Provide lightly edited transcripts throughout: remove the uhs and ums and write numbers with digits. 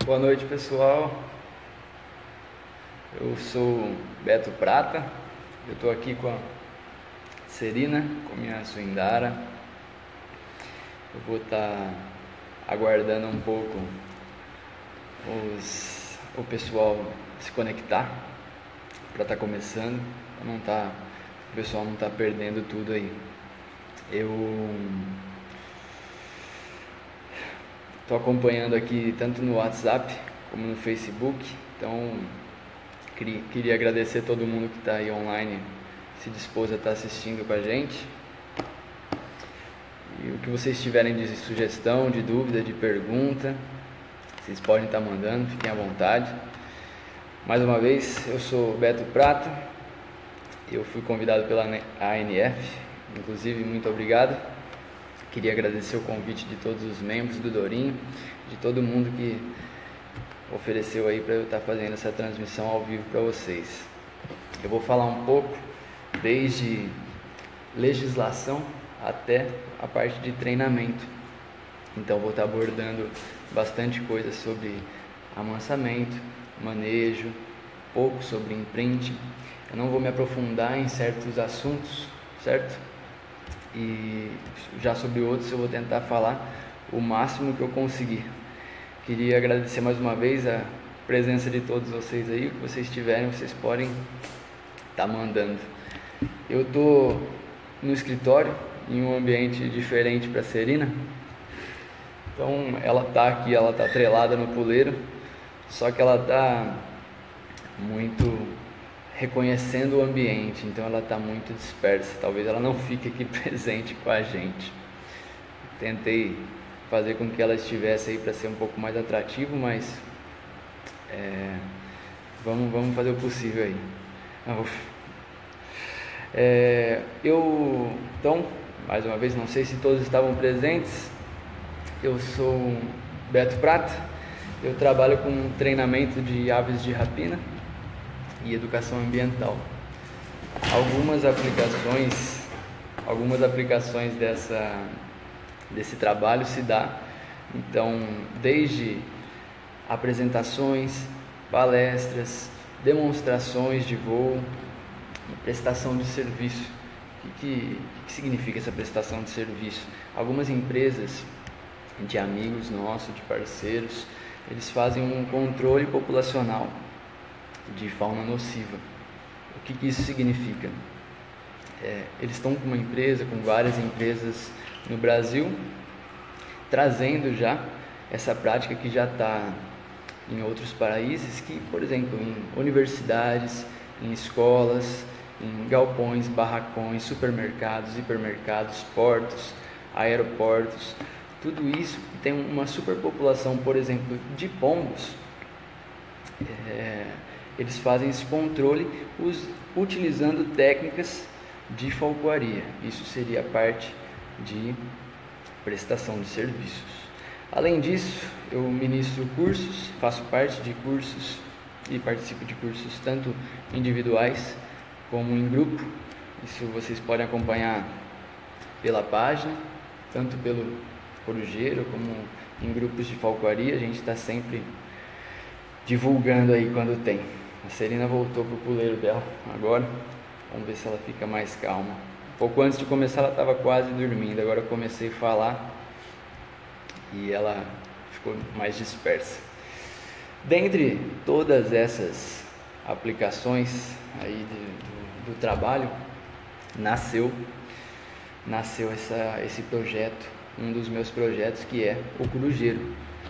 Boa noite, pessoal. Eu sou Beto Prata. Eu estou aqui com a Serina, com a minha Suindara. Eu vou estar aguardando um pouco o pessoal se conectar para estar começando, para o pessoal não estar perdendo tudo aí. Eu estou acompanhando aqui tanto no WhatsApp como no Facebook, então queria agradecer a todo mundo que está aí online, se dispôs a estar assistindo com a gente. E o que vocês tiverem de sugestão, de dúvida, de pergunta, vocês podem estar mandando, fiquem à vontade. Mais uma vez, eu sou Beto Prata, eu fui convidado pela ANF, inclusive muito obrigado. Queria agradecer o convite de todos os membros do Dourinho, de todo mundo que ofereceu aí para eu estar fazendo essa transmissão ao vivo para vocês. Eu vou falar um pouco desde legislação até a parte de treinamento. Então vou estar abordando bastante coisa sobre amansamento, manejo, pouco sobre imprinting. Eu não vou me aprofundar em certos assuntos, certo? E já sobre outros eu vou tentar falar o máximo que eu conseguir. Queria agradecer mais uma vez a presença de todos vocês aí. O que vocês tiverem, vocês podem estar mandando. Eu estou no escritório, em um ambiente diferente para a Serina. Então ela está aqui, ela está atrelada no puleiro, só que ela está muito reconhecendo o ambiente, então ela está muito dispersa. Talvez ela não fique aqui presente com a gente. Tentei fazer com que ela estivesse aí para ser um pouco mais atrativo, mas vamos fazer o possível aí. Então, mais uma vez, não sei se todos estavam presentes. Eu sou Beto Prata, eu trabalho com treinamento de aves de rapina e educação ambiental. Algumas aplicações desse trabalho se dá, então, desde apresentações, palestras, demonstrações de voo e prestação de serviço. O que significa essa prestação de serviço? Algumas empresas de amigos nossos, de parceiros, eles fazem um controle populacional de fauna nociva. O que isso significa? Eles estão com uma empresa, com várias empresas no Brasil, trazendo já essa prática que já está em outros países, que, por exemplo, em universidades, em escolas, em galpões, barracões, supermercados, hipermercados, portos, aeroportos, tudo isso tem uma superpopulação, por exemplo, de pombos. Eles fazem esse controle utilizando técnicas de falcoaria. Isso seria a parte de prestação de serviços. Além disso, eu ministro cursos, faço parte de cursos e participo de cursos tanto individuais como em grupo. Isso vocês podem acompanhar pela página, tanto pelo corujeiro como em grupos de falcoaria. A gente está sempre divulgando aí quando tem. A Serina voltou pro puleiro dela agora. Vamos ver se ela fica mais calma. Um pouco antes de começar ela estava quase dormindo. Agora eu comecei a falar e ela ficou mais dispersa. Dentre todas essas aplicações aí do trabalho, nasceu esse projeto, um dos meus projetos, que é o corujeiro.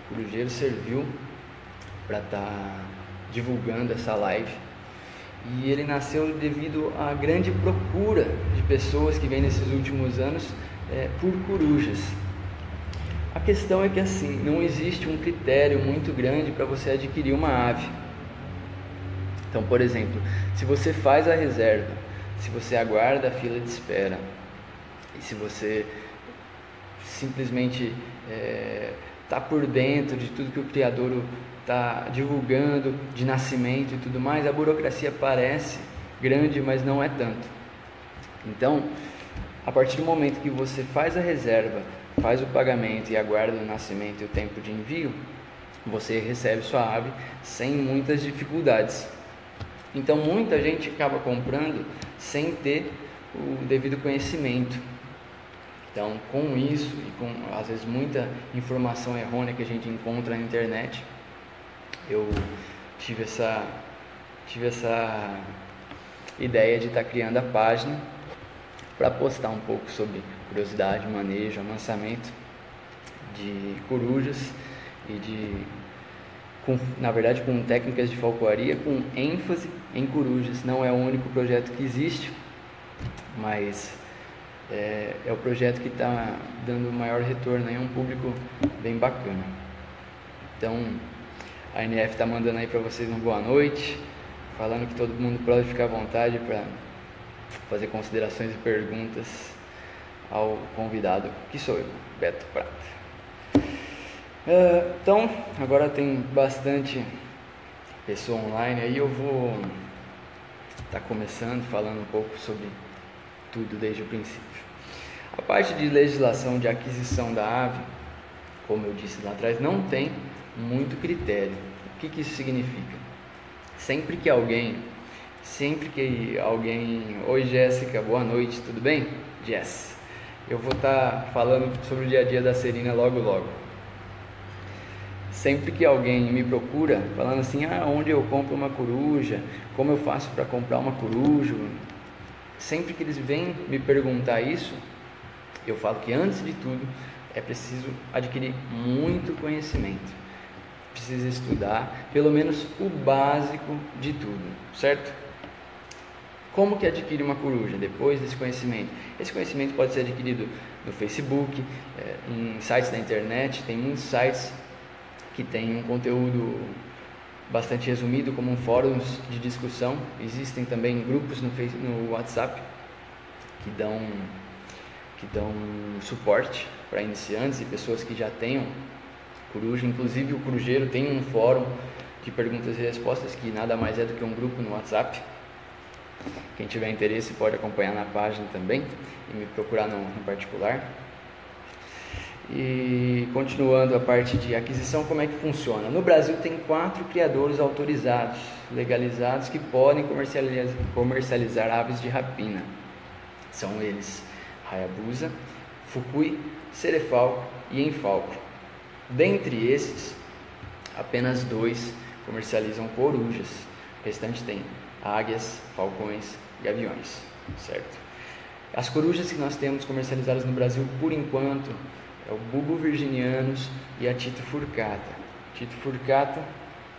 O corujeiro serviu para estar divulgando essa live, e ele nasceu devido à grande procura de pessoas que vem nesses últimos anos por corujas. A questão é que, assim, não existe um critério muito grande para você adquirir uma ave. Então, por exemplo, se você faz a reserva, se você aguarda a fila de espera, e se você simplesmente está por dentro de tudo que o criador está divulgando, de nascimento e tudo mais, a burocracia parece grande, mas não é tanto. Então, a partir do momento que você faz a reserva, faz o pagamento e aguarda o nascimento e o tempo de envio, você recebe sua ave sem muitas dificuldades. Então muita gente acaba comprando sem ter o devido conhecimento. Então, com isso e com às vezes muita informação errônea que a gente encontra na internet, eu tive essa ideia de estar criando a página para postar um pouco sobre curiosidade, manejo, amansamento de corujas e na verdade com técnicas de falcoaria com ênfase em corujas. Não é o único projeto que existe, mas é o projeto que está dando maior retorno, é um público bem bacana. Então a NF está mandando aí para vocês uma boa noite, falando que todo mundo pode ficar à vontade para fazer considerações e perguntas ao convidado, que sou eu, Beto Prata. Então, agora tem bastante pessoa online, aí eu vou estar começando falando um pouco sobre tudo desde o princípio. A parte de legislação de aquisição da ave, como eu disse lá atrás, não tem muito critério. O que isso significa? Sempre que alguém, oi Jéssica, boa noite, tudo bem? Jess, eu vou estar falando sobre o dia a dia da Serina logo. Sempre que alguém me procura, falando assim, onde eu compro uma coruja, como eu faço para comprar uma coruja, sempre que eles vêm me perguntar isso, eu falo que antes de tudo é preciso adquirir muito conhecimento, precisa estudar pelo menos o básico de tudo, certo? Como que adquire uma coruja depois desse conhecimento? Esse conhecimento pode ser adquirido no Facebook, em sites da internet. Tem muitos sites que têm um conteúdo bastante resumido, como fóruns de discussão. Existem também grupos no WhatsApp que dão suporte para iniciantes e pessoas que já tenham coruja. Inclusive o Corujeiro tem um fórum de perguntas e respostas que nada mais é do que um grupo no WhatsApp. Quem tiver interesse pode acompanhar na página também e me procurar no particular. E continuando a parte de aquisição, como é que funciona? No Brasil tem 4 criadores autorizados, legalizados, que podem comercializar aves de rapina. São eles Hayabusa, Fukui, Serefalco e Enfalco. Dentre esses, apenas 2 comercializam corujas. O restante tem águias, falcões e gaviões, certo? As corujas que nós temos comercializadas no Brasil, por enquanto, é o Bulbo virginianus e a Tito furcata. Tito furcata,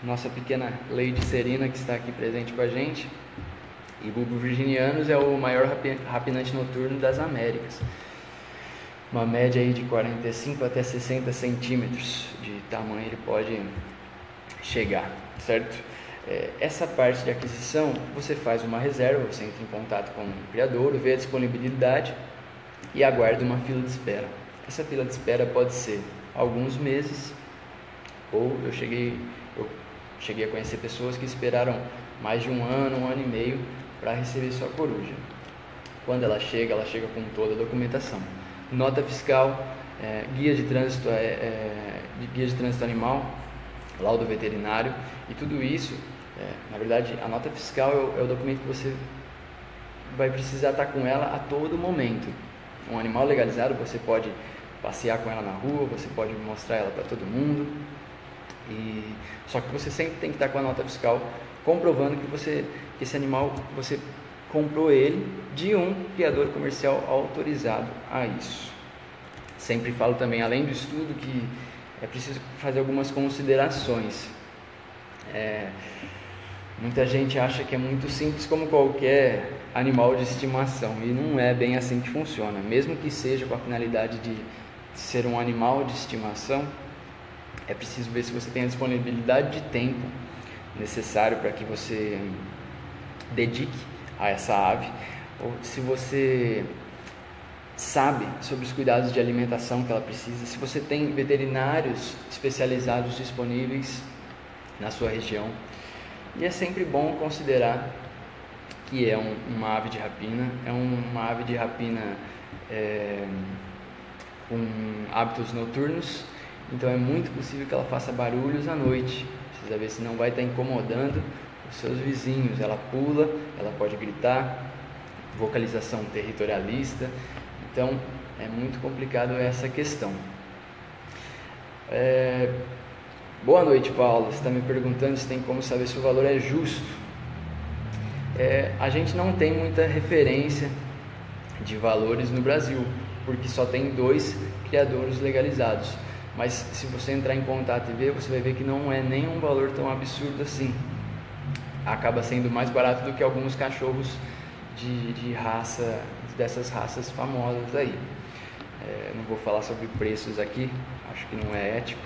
nossa pequena Lady Serina, que está aqui presente com a gente, e Bulbo virginianus é o maior rapinante noturno das Américas. Uma média aí de 45 até 60 centímetros de tamanho ele pode chegar, certo? Essa parte de aquisição, você faz uma reserva, você entra em contato com o criador, vê a disponibilidade e aguarda uma fila de espera. Essa fila de espera pode ser alguns meses, ou eu cheguei a conhecer pessoas que esperaram mais de um ano e meio para receber sua coruja. Quando ela chega com toda a documentação, nota fiscal, guia de trânsito animal, laudo veterinário, e tudo isso, na verdade, a nota fiscal é o documento que você vai precisar estar com ela a todo momento. Um animal legalizado, você pode passear com ela na rua, você pode mostrar ela para todo mundo, só que você sempre tem que estar com a nota fiscal comprovando que esse animal, você comprou ele de um criador comercial autorizado a isso. Sempre falo também, além do estudo, que é preciso fazer algumas considerações. Muita gente acha que é muito simples como qualquer animal de estimação, e não é bem assim que funciona. Mesmo que seja com a finalidade de ser um animal de estimação, é preciso ver se você tem a disponibilidade de tempo necessário para que você dedique a essa ave, ou se você sabe sobre os cuidados de alimentação que ela precisa, se você tem veterinários especializados disponíveis na sua região. E é sempre bom considerar que é uma ave de rapina, com hábitos noturnos então é muito possível que ela faça barulhos à noite. Precisa ver se não vai estar incomodando os seus vizinhos. Ela pula, ela pode gritar, vocalização territorialista, então é muito complicado essa questão. Boa noite, Paulo. Você está me perguntando se tem como saber se o valor é justo. A gente não tem muita referência de valores no Brasil, porque só tem 2 criadores legalizados. Mas se você entrar em contato e ver, você vai ver que não é nenhum valor tão absurdo assim. Acaba sendo mais barato do que alguns cachorros de raça, dessas raças famosas aí. Não vou falar sobre preços aqui, acho que não é ético,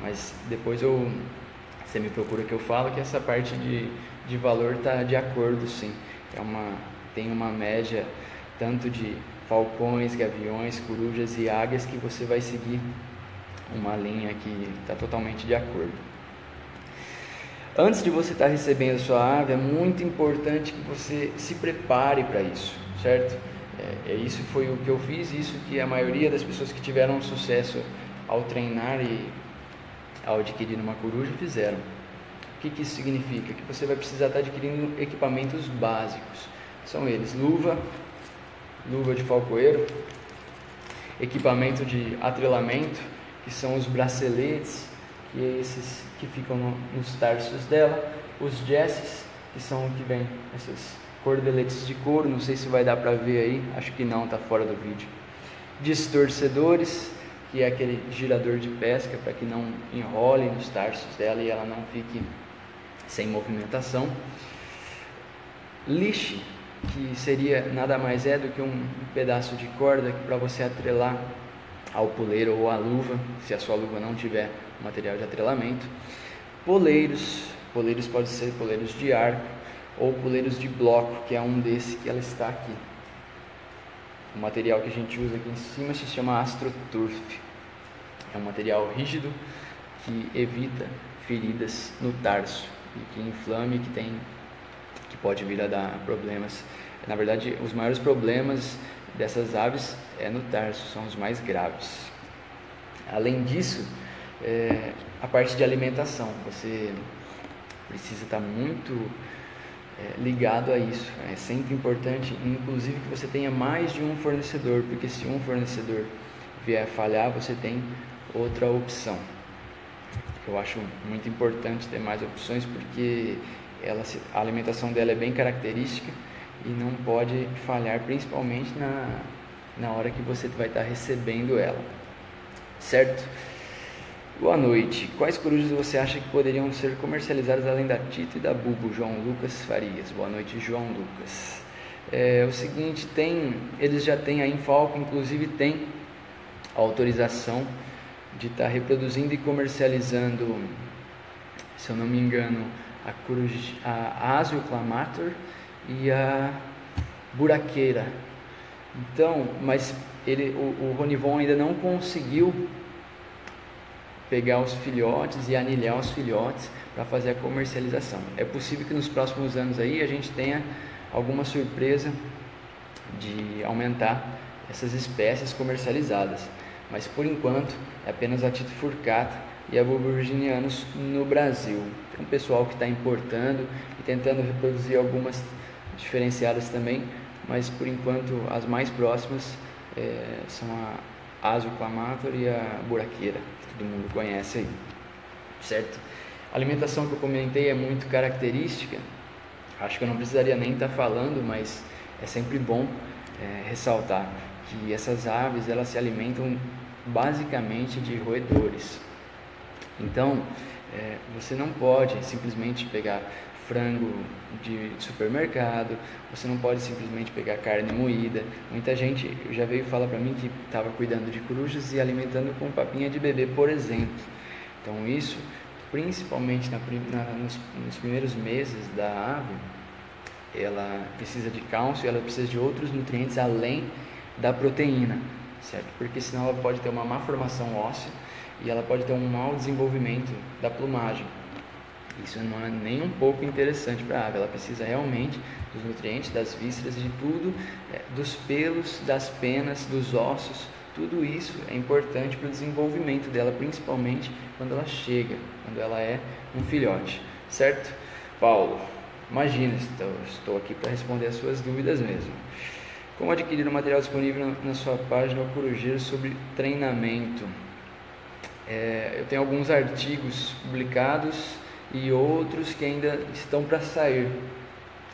mas depois você me procura que eu falo que essa parte de valor está de acordo, sim. Tem uma média tanto de falcões, gaviões, corujas e águias que você vai seguir uma linha que está totalmente de acordo. Antes de você estar recebendo sua ave, é muito importante que você se prepare para isso, certo? Isso foi o que eu fiz, isso que a maioria das pessoas que tiveram sucesso ao treinar e ao adquirir uma coruja fizeram. O que isso significa? Que você vai precisar estar adquirindo equipamentos básicos. São eles: luva de falcoeiro, equipamento de atrelamento, que são os braceletes, que é esses que ficam nos tarsos dela, os jesses, que são o que vem, esses cordeletes de couro, não sei se vai dar para ver aí, acho que não, está fora do vídeo. Distorcedores, que é aquele girador de pesca para que não enrole nos tarsos dela e ela não fique sem movimentação. Lixe, que seria nada mais é do que um pedaço de corda para você atrelar ao puleiro ou à luva, se a sua luva não tiver material de atrelamento. Poleiros podem ser poleiros de arco ou poleiros de bloco, que é um desse que ela está aqui. O material que a gente usa aqui em cima se chama AstroTurf. É um material rígido que evita feridas no tarso e que inflame, que pode vir a dar problemas. Na verdade, os maiores problemas dessas aves é no tarso, são os mais graves. Além disso, a parte de alimentação, você precisa estar muito ligado a isso. É sempre importante, inclusive, que você tenha mais de um fornecedor, porque se um fornecedor vier a falhar, você tem outra opção. Eu acho muito importante ter mais opções, porque a alimentação dela é bem característica e não pode falhar, principalmente na hora que você vai estar recebendo ela, certo? Boa noite. Quais corujas você acha que poderiam ser comercializadas além da Tito e da Bubo? João Lucas Farias. Boa noite, João Lucas. O seguinte, eles já têm a Infalco, inclusive tem a autorização de estar reproduzindo e comercializando, se eu não me engano, a Asio Clamator e a Buraqueira. Então, mas o Ronivon ainda não conseguiu pegar os filhotes e anilhar os filhotes para fazer a comercialização. É possível que nos próximos anos aí a gente tenha alguma surpresa de aumentar essas espécies comercializadas, mas por enquanto é apenas a Tito Furcata e a Bulbo Virginianus no Brasil. Tem um pessoal que está importando e tentando reproduzir algumas diferenciadas também, mas por enquanto as mais próximas são a Asio Clamator e a Buraqueira, que todo mundo conhece aí, certo? A alimentação que eu comentei é muito característica, acho que eu não precisaria nem estar falando, mas é sempre bom ressaltar que essas aves elas se alimentam basicamente de roedores. Então, você não pode simplesmente pegar frango de supermercado, você não pode simplesmente pegar carne moída. Muita gente já veio falar para mim que estava cuidando de corujas e alimentando com papinha de bebê, por exemplo. Então isso, principalmente nos primeiros meses da ave, ela precisa de cálcio, ela precisa de outros nutrientes além da proteína, certo? Porque senão ela pode ter uma má formação óssea e ela pode ter um mau desenvolvimento da plumagem. Isso não é nem um pouco interessante para a ave. Ela precisa realmente dos nutrientes, das vísceras, de tudo, dos pelos, das penas, dos ossos, Tudo isso é importante para o desenvolvimento dela, principalmente quando ela chega, quando ela é um filhote, certo? Paulo, imagina, estou aqui para responder as suas dúvidas mesmo. Como adquirir o material disponível na sua página Corujeiro sobre treinamento? Eu tenho alguns artigos publicados e outros que ainda estão para sair.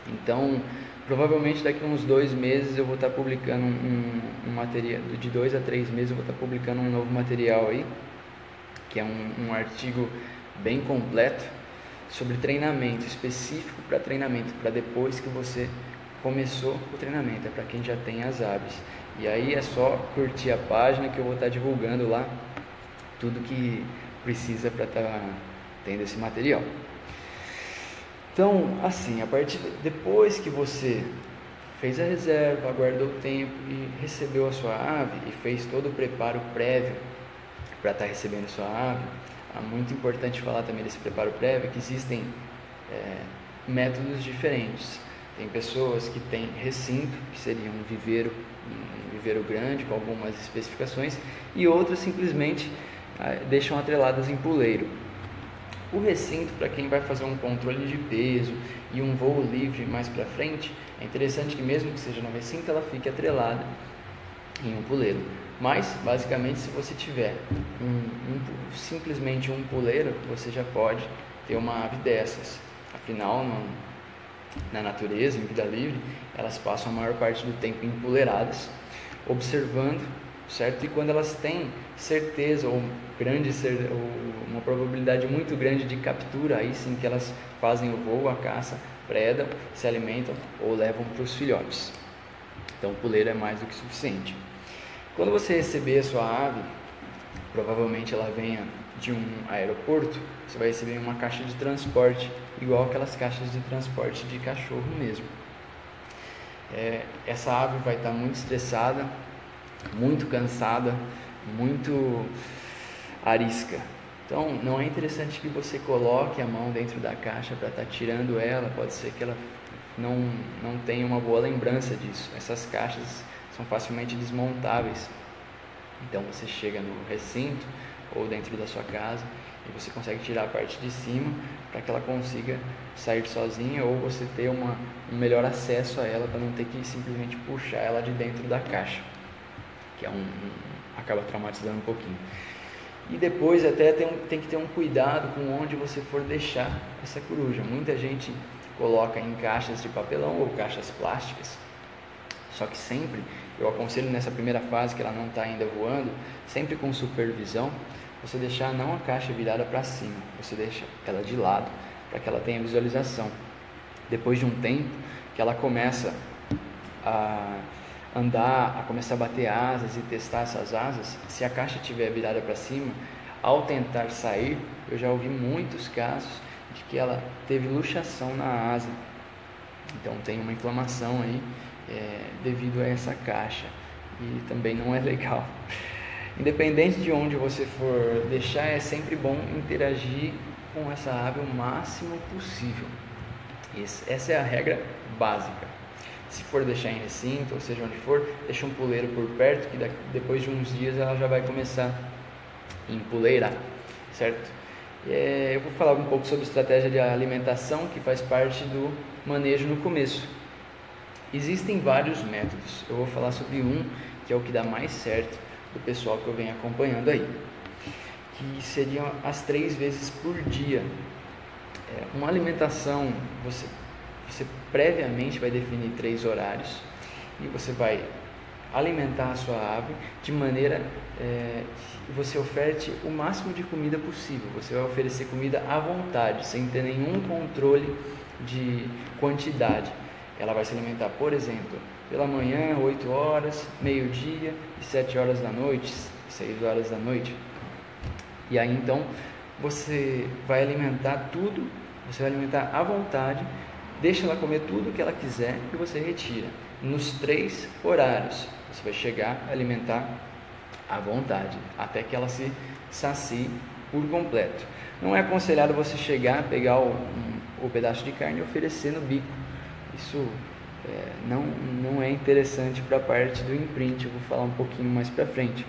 Então, provavelmente daqui a uns 2 meses eu vou estar publicando um material, de 2 a 3 meses eu vou estar publicando um novo material aí, que é um artigo bem completo sobre treinamento, específico para treinamento, para depois que você começou o treinamento, é para quem já tem as aves. E aí é só curtir a página que eu vou estar divulgando lá tudo que precisa para estar tendo esse material. Então, assim, depois que você fez a reserva, aguardou o tempo e recebeu a sua ave e fez todo o preparo prévio para estar recebendo a sua ave, é muito importante falar também desse preparo prévio, que existem métodos diferentes. Tem pessoas que têm recinto, que seria um viveiro grande com algumas especificações, e outras simplesmente deixam atreladas em puleiro. O recinto, para quem vai fazer um controle de peso e um voo livre mais para frente, é interessante que mesmo que seja no recinto, ela fique atrelada em um puleiro. Mas, basicamente, se você tiver simplesmente um puleiro, você já pode ter uma ave dessas. Afinal, na natureza, em vida livre, elas passam a maior parte do tempo empoleiradas, observando, certo? E quando elas têm certeza ou uma probabilidade muito grande de captura, aí sim que elas fazem o voo, a caça, predam, se alimentam ou levam para os filhotes. Então o puleiro é mais do que suficiente. Quando você receber a sua ave, provavelmente ela venha de um aeroporto, você vai receber uma caixa de transporte, igual aquelas caixas de transporte de cachorro mesmo. Essa ave vai estar muito estressada, muito cansada, muito arisca. Então não é interessante que você coloque a mão dentro da caixa para estar tirando ela. Pode ser que ela não tenha uma boa lembrança disso. Essas caixas são facilmente desmontáveis. Então você chega no recinto ou dentro da sua casa e você consegue tirar a parte de cima para que ela consiga sair sozinha, ou você ter um melhor acesso a ela para não ter que simplesmente puxar ela de dentro da caixa, que acaba traumatizando um pouquinho. E depois até tem que ter um cuidado com onde você for deixar essa coruja. Muita gente coloca em caixas de papelão ou caixas plásticas, só que sempre, eu aconselho nessa primeira fase que ela não está ainda voando, sempre com supervisão, você deixar não a caixa virada para cima, você deixa ela de lado, para que ela tenha visualização. Depois de um tempo que ela começa a andar, a começar a bater asas e testar essas asas, se a caixa estiver virada para cima, ao tentar sair, eu já ouvi muitos casos de que ela teve luxação na asa, então tem uma inflamação aí devido a essa caixa, e também não é legal. Independente de onde você for deixar, é sempre bom interagir com essa ave o máximo possível. Essa é a regra básica. Se for deixar em recinto, ou seja onde for, deixa um puleiro por perto, que depois de uns dias ela já vai começar a empuleirar, certo? Eu vou falar um pouco sobre estratégia de alimentação, que faz parte do manejo no começo. Existem vários métodos, eu vou falar sobre um que é o que dá mais certo do pessoal que eu venho acompanhando aí, que seriam as 3 vezes por dia. Uma alimentação, você previamente vai definir 3 horários e você vai alimentar a sua ave de maneira que você oferte o máximo de comida possível. Você vai oferecer comida à vontade, sem ter nenhum controle de quantidade. Ela vai se alimentar, por exemplo, pela manhã, 8 horas, meio-dia e 7 horas da noite, 6 horas da noite. E aí então você vai alimentar tudo, você vai alimentar à vontade, deixa ela comer tudo o que ela quiser e você retira. Nos 3 horários, você vai chegar a alimentar à vontade, até que ela se sacie por completo. Não é aconselhado você chegar, pegar o pedaço de carne e oferecer no bico. Isso não é interessante para a parte do imprint. Eu vou falar um pouquinho mais para frente.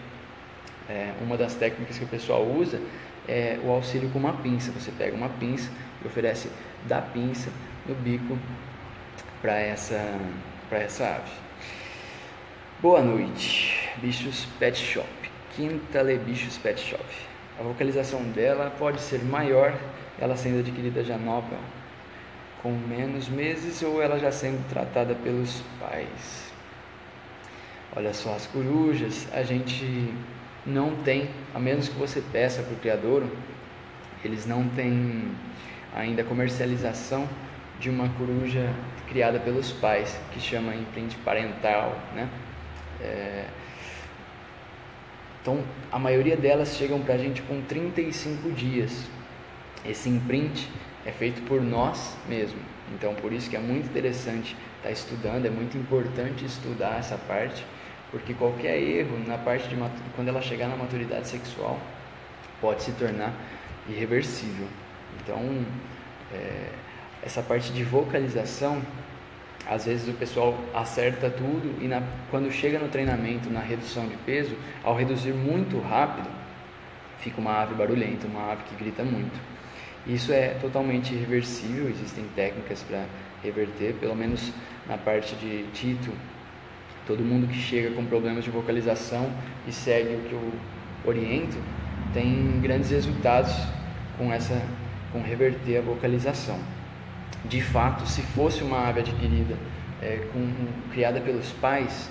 Uma das técnicas que o pessoal usa é o auxílio com uma pinça. Você pega uma pinça e oferece da pinça no bico para essa ave. Boa noite, Bichos Pet Shop, Quintale Bichos Pet Shop. A vocalização dela pode ser maior, ela sendo adquirida já nova, com menos meses, ou ela já sendo tratada pelos pais. Olha só, as corujas, a gente não tem, a menos que você peça para o criador, eles não têm ainda comercialização de uma coruja criada pelos pais, que chama imprint parental, né? Então, a maioria delas chegam para a gente com 35 dias. Esse imprint é feito por nós mesmos. Então, por isso que é muito interessante estar estudando, é muito importante estudar essa parte, porque qualquer erro na parte de quando ela chegar na maturidade sexual pode se tornar irreversível. Então, essa parte de vocalização, às vezes o pessoal acerta tudo e quando chega no treinamento, na redução de peso, ao reduzir muito rápido, fica uma ave barulhenta, uma ave que grita muito. Isso é totalmente irreversível, existem técnicas para reverter, pelo menos na parte de Tito. Todo mundo que chega com problemas de vocalização e segue o que eu oriento tem grandes resultados com reverter a vocalização. De fato, se fosse uma ave adquirida, criada pelos pais,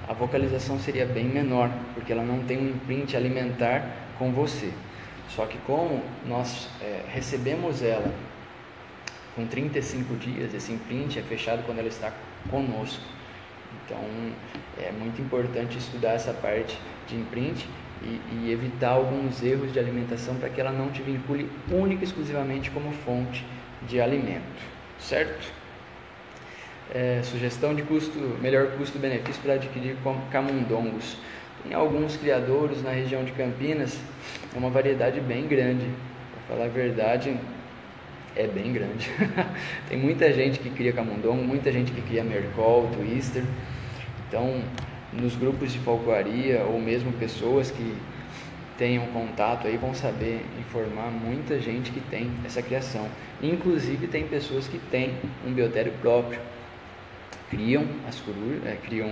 a vocalização seria bem menor, porque ela não tem um imprint alimentar com você. Só que como nós recebemos ela com 35 dias, esse imprint é fechado quando ela está conosco. Então, é muito importante estudar essa parte de imprint e evitar alguns erros de alimentação para que ela não te vincule única e exclusivamente como fonte de alimento, certo? Sugestão de melhor custo-benefício para adquirir camundongos. Tem alguns criadores na região de Campinas, é uma variedade bem grande, para falar a verdade, é bem grande. Tem muita gente que cria camundongo, muita gente que cria mercol, twister. Então, nos grupos de falcoaria, ou mesmo pessoas que tenham contato aí, vão saber informar muita gente que tem essa criação. Inclusive tem pessoas que têm um biotério próprio, criam as corujas, criam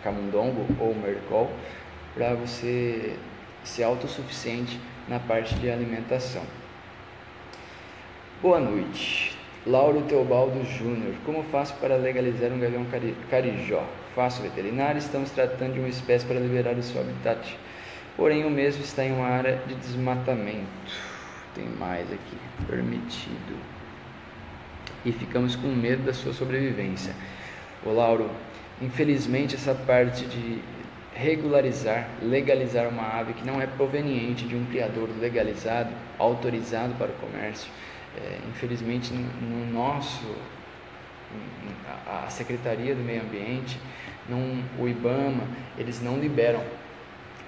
camundongo ou mercol, para você ser autossuficiente na parte de alimentação. Boa noite, Lauro Teobaldo Júnior. Como faço para legalizar um gavião carijó? Faço veterinário, estamos tratando de uma espécie para liberar o seu habitat, porém o mesmo está em uma área de desmatamento. Tem mais aqui, permitido, e ficamos com medo da sua sobrevivência. Ô Lauro, infelizmente essa parte de legalizar uma ave que não é proveniente de um criador legalizado, autorizado para o comércio, infelizmente a Secretaria do Meio Ambiente, o IBAMA, eles não liberam.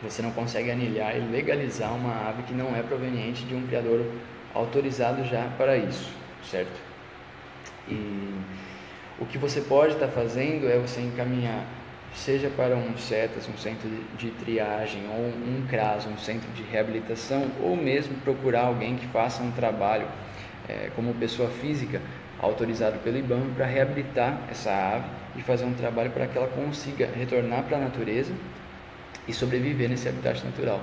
Você não consegue anilhar e legalizar uma ave que não é proveniente de um criador autorizado já para isso, certo? E o que você pode estar fazendo é você encaminhar, seja para um CETAS, um centro de triagem, ou um CRAS, um centro de reabilitação, ou mesmo procurar alguém que faça um trabalho como pessoa física, autorizado pelo IBAMA, para reabilitar essa ave e fazer um trabalho para que ela consiga retornar para a natureza e sobreviver nesse habitat natural.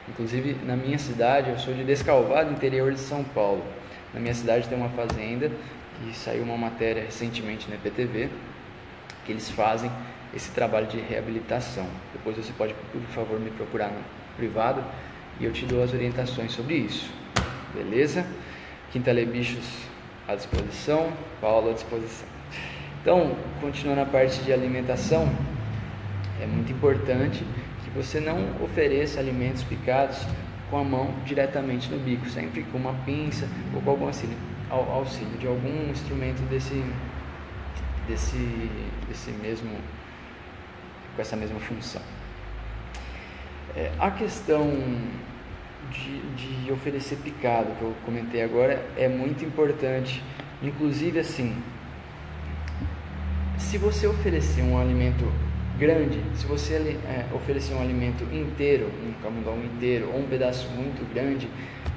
Inclusive, na minha cidade, eu sou de Descalvado, interior de São Paulo. Na minha cidade tem uma fazenda, que saiu uma matéria recentemente na EPTV, que eles fazem esse trabalho de reabilitação. Depois você pode, por favor, me procurar no privado e eu te dou as orientações sobre isso. Beleza? Quintale Bichos à disposição, Paulo à disposição. Então, continuando a parte de alimentação, é muito importante que você não ofereça alimentos picados com a mão diretamente no bico, sempre com uma pinça ou com algum auxílio de algum instrumento com essa mesma função. A questão de oferecer picado, que eu comentei agora, é muito importante. Inclusive, assim, se se você oferecer um alimento grande, se você oferecer um alimento inteiro, um camundongo inteiro ou um pedaço muito grande,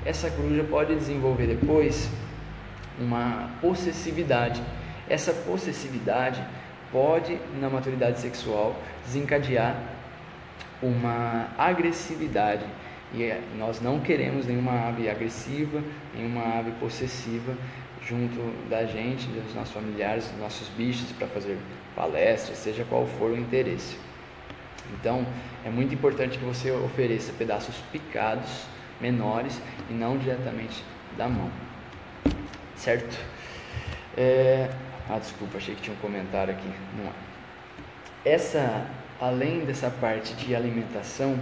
essa coruja pode desenvolver depois uma possessividade. Essa possessividade pode, na maturidade sexual, desencadear uma agressividade. E nós não queremos nenhuma ave agressiva, nenhuma ave possessiva junto da gente, dos nossos familiares, dos nossos bichos, para fazer palestras, seja qual for o interesse. Então, é muito importante que você ofereça pedaços picados, menores, e não diretamente da mão, certo? Desculpa, achei que tinha um comentário aqui, não é. Além dessa parte de alimentação,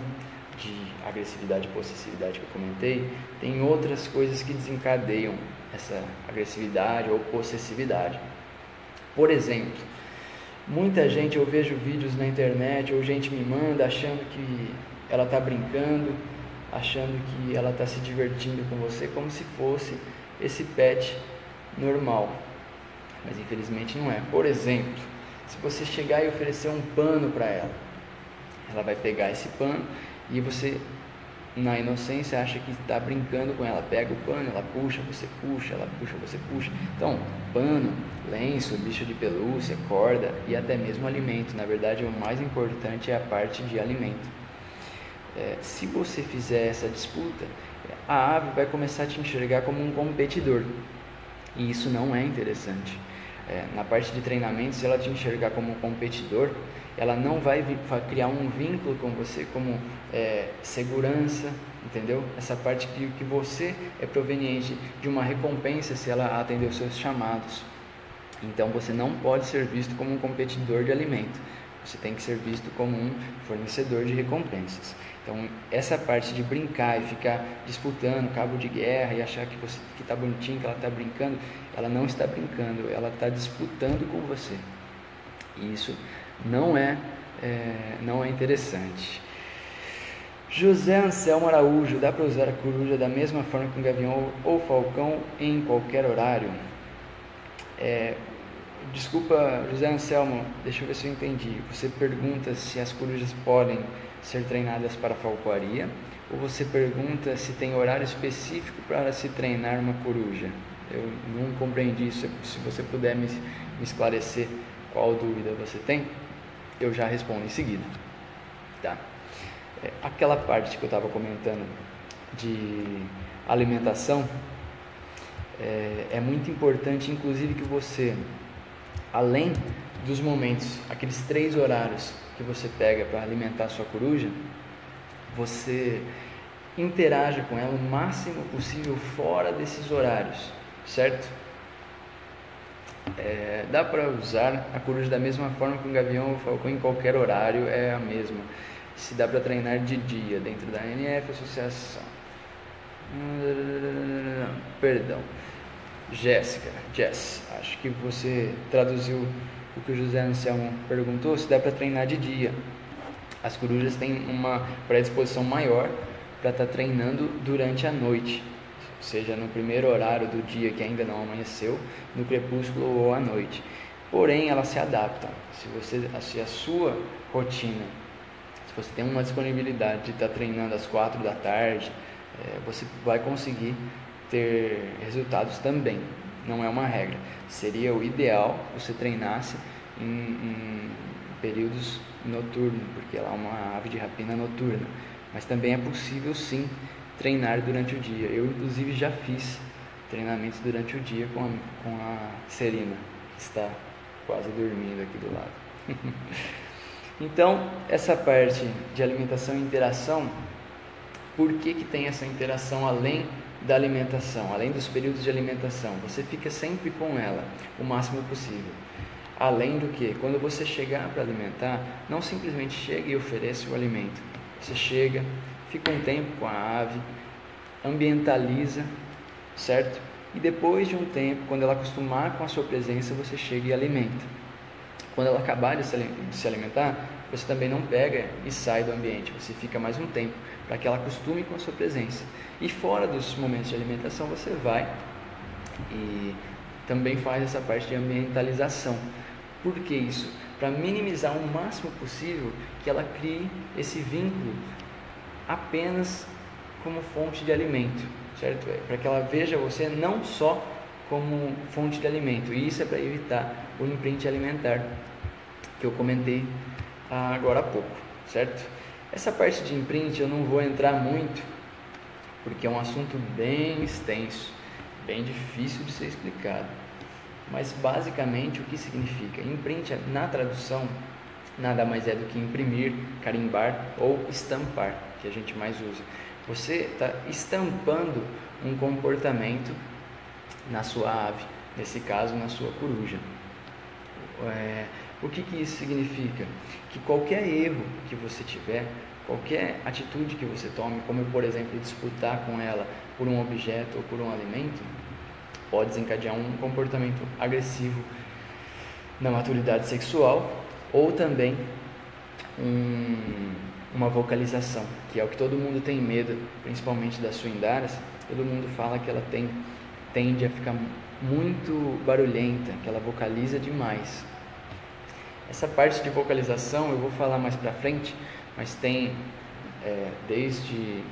de agressividade e possessividade que eu comentei, tem outras coisas que desencadeiam essa agressividade ou possessividade. Por exemplo, muita gente, eu vejo vídeos na internet ou gente me manda achando que ela está brincando, achando que ela está se divertindo com você como se fosse esse pet normal, mas infelizmente não é. Por exemplo, se você chegar e oferecer um pano para ela, ela vai pegar esse pano e você, na inocência, acha que está brincando com ela. Pega o pano, ela puxa, você puxa, ela puxa, você puxa. Então, pano, lenço, bicho de pelúcia, corda e até mesmo alimento. Na verdade, o mais importante é a parte de alimento. Se você fizer essa disputa, a ave vai começar a te enxergar como um competidor. E isso não é interessante. Na parte de treinamento, se ela te enxergar como um competidor, ela não vai criar um vínculo com você como segurança, entendeu? Essa parte que você é proveniente de uma recompensa se ela atender os seus chamados. Então você não pode ser visto como um competidor de alimento, você tem que ser visto como um fornecedor de recompensas. Então essa parte de brincar e ficar disputando cabo de guerra e achar que está bonitinho, que ela está brincando, ela não está brincando, ela está disputando com você. E isso não é interessante. José Anselmo Araújo: dá para usar a coruja da mesma forma que um gavião ou falcão em qualquer horário? Desculpa, José Anselmo, deixa eu ver se eu entendi. Você pergunta se as corujas podem ser treinadas para falcoaria, ou você pergunta se tem horário específico para se treinar uma coruja? Eu não compreendi isso. Se você puder me esclarecer qual dúvida você tem, eu já respondo em seguida, tá? Aquela parte que eu estava comentando de alimentação, é muito importante, inclusive, que você, além dos momentos, aqueles 3 horários que você pega para alimentar a sua coruja, você interaja com ela o máximo possível fora desses horários, certo? Dá para usar a coruja da mesma forma que um gavião ou falcão em qualquer horário, é a mesma. Se dá para treinar de dia dentro da ANF, associação. Perdão. Jess, acho que você traduziu o que o José Anselmo perguntou, se dá para treinar de dia. As corujas têm uma predisposição maior para estar treinando durante a noite, seja no primeiro horário do dia que ainda não amanheceu, no crepúsculo ou à noite. Porém, elas se adaptam. Se a sua rotina, se você tem uma disponibilidade de estar treinando às 4 da tarde, você vai conseguir ter resultados também. Não é uma regra. Seria o ideal você treinasse em períodos noturnos, porque ela é uma ave de rapina noturna. Mas também é possível sim treinar durante o dia. Eu inclusive já fiz treinamentos durante o dia com a Serena, que está quase dormindo aqui do lado. Então, essa parte de alimentação e interação, por que tem essa interação além da alimentação, além dos períodos de alimentação? Você fica sempre com ela o máximo possível. Além do que, quando você chegar para alimentar, não simplesmente chega e oferece o alimento. Você chega, fica um tempo com a ave, ambientaliza, certo? E depois de um tempo, quando ela acostumar com a sua presença, você chega e alimenta. Quando ela acabar de se alimentar, você também não pega e sai do ambiente, você fica mais um tempo, para que ela acostume com a sua presença. E fora dos momentos de alimentação, você vai e também faz essa parte de ambientalização. Por que isso? Para minimizar o máximo possível que ela crie esse vínculo apenas como fonte de alimento, certo? Para que ela veja você não só como fonte de alimento, e isso é para evitar o imprint alimentar que eu comentei agora há pouco, certo? Essa parte de imprint eu não vou entrar muito, porque é um assunto bem extenso, bem difícil de ser explicado, mas basicamente o que significa? Imprint na tradução nada mais é do que imprimir, carimbar ou estampar, que a gente mais usa. Você está estampando um comportamento na sua ave, nesse caso na sua coruja. O que isso significa? Que qualquer erro que você tiver, qualquer atitude que você tome, como por exemplo disputar com ela por um objeto ou por um alimento, pode desencadear um comportamento agressivo na maturidade sexual, ou também uma vocalização, que é o que todo mundo tem medo, principalmente das suindaras. Todo mundo fala que ela tende a ficar muito barulhenta, que ela vocaliza demais. Essa parte de vocalização eu vou falar mais pra frente, mas tem desde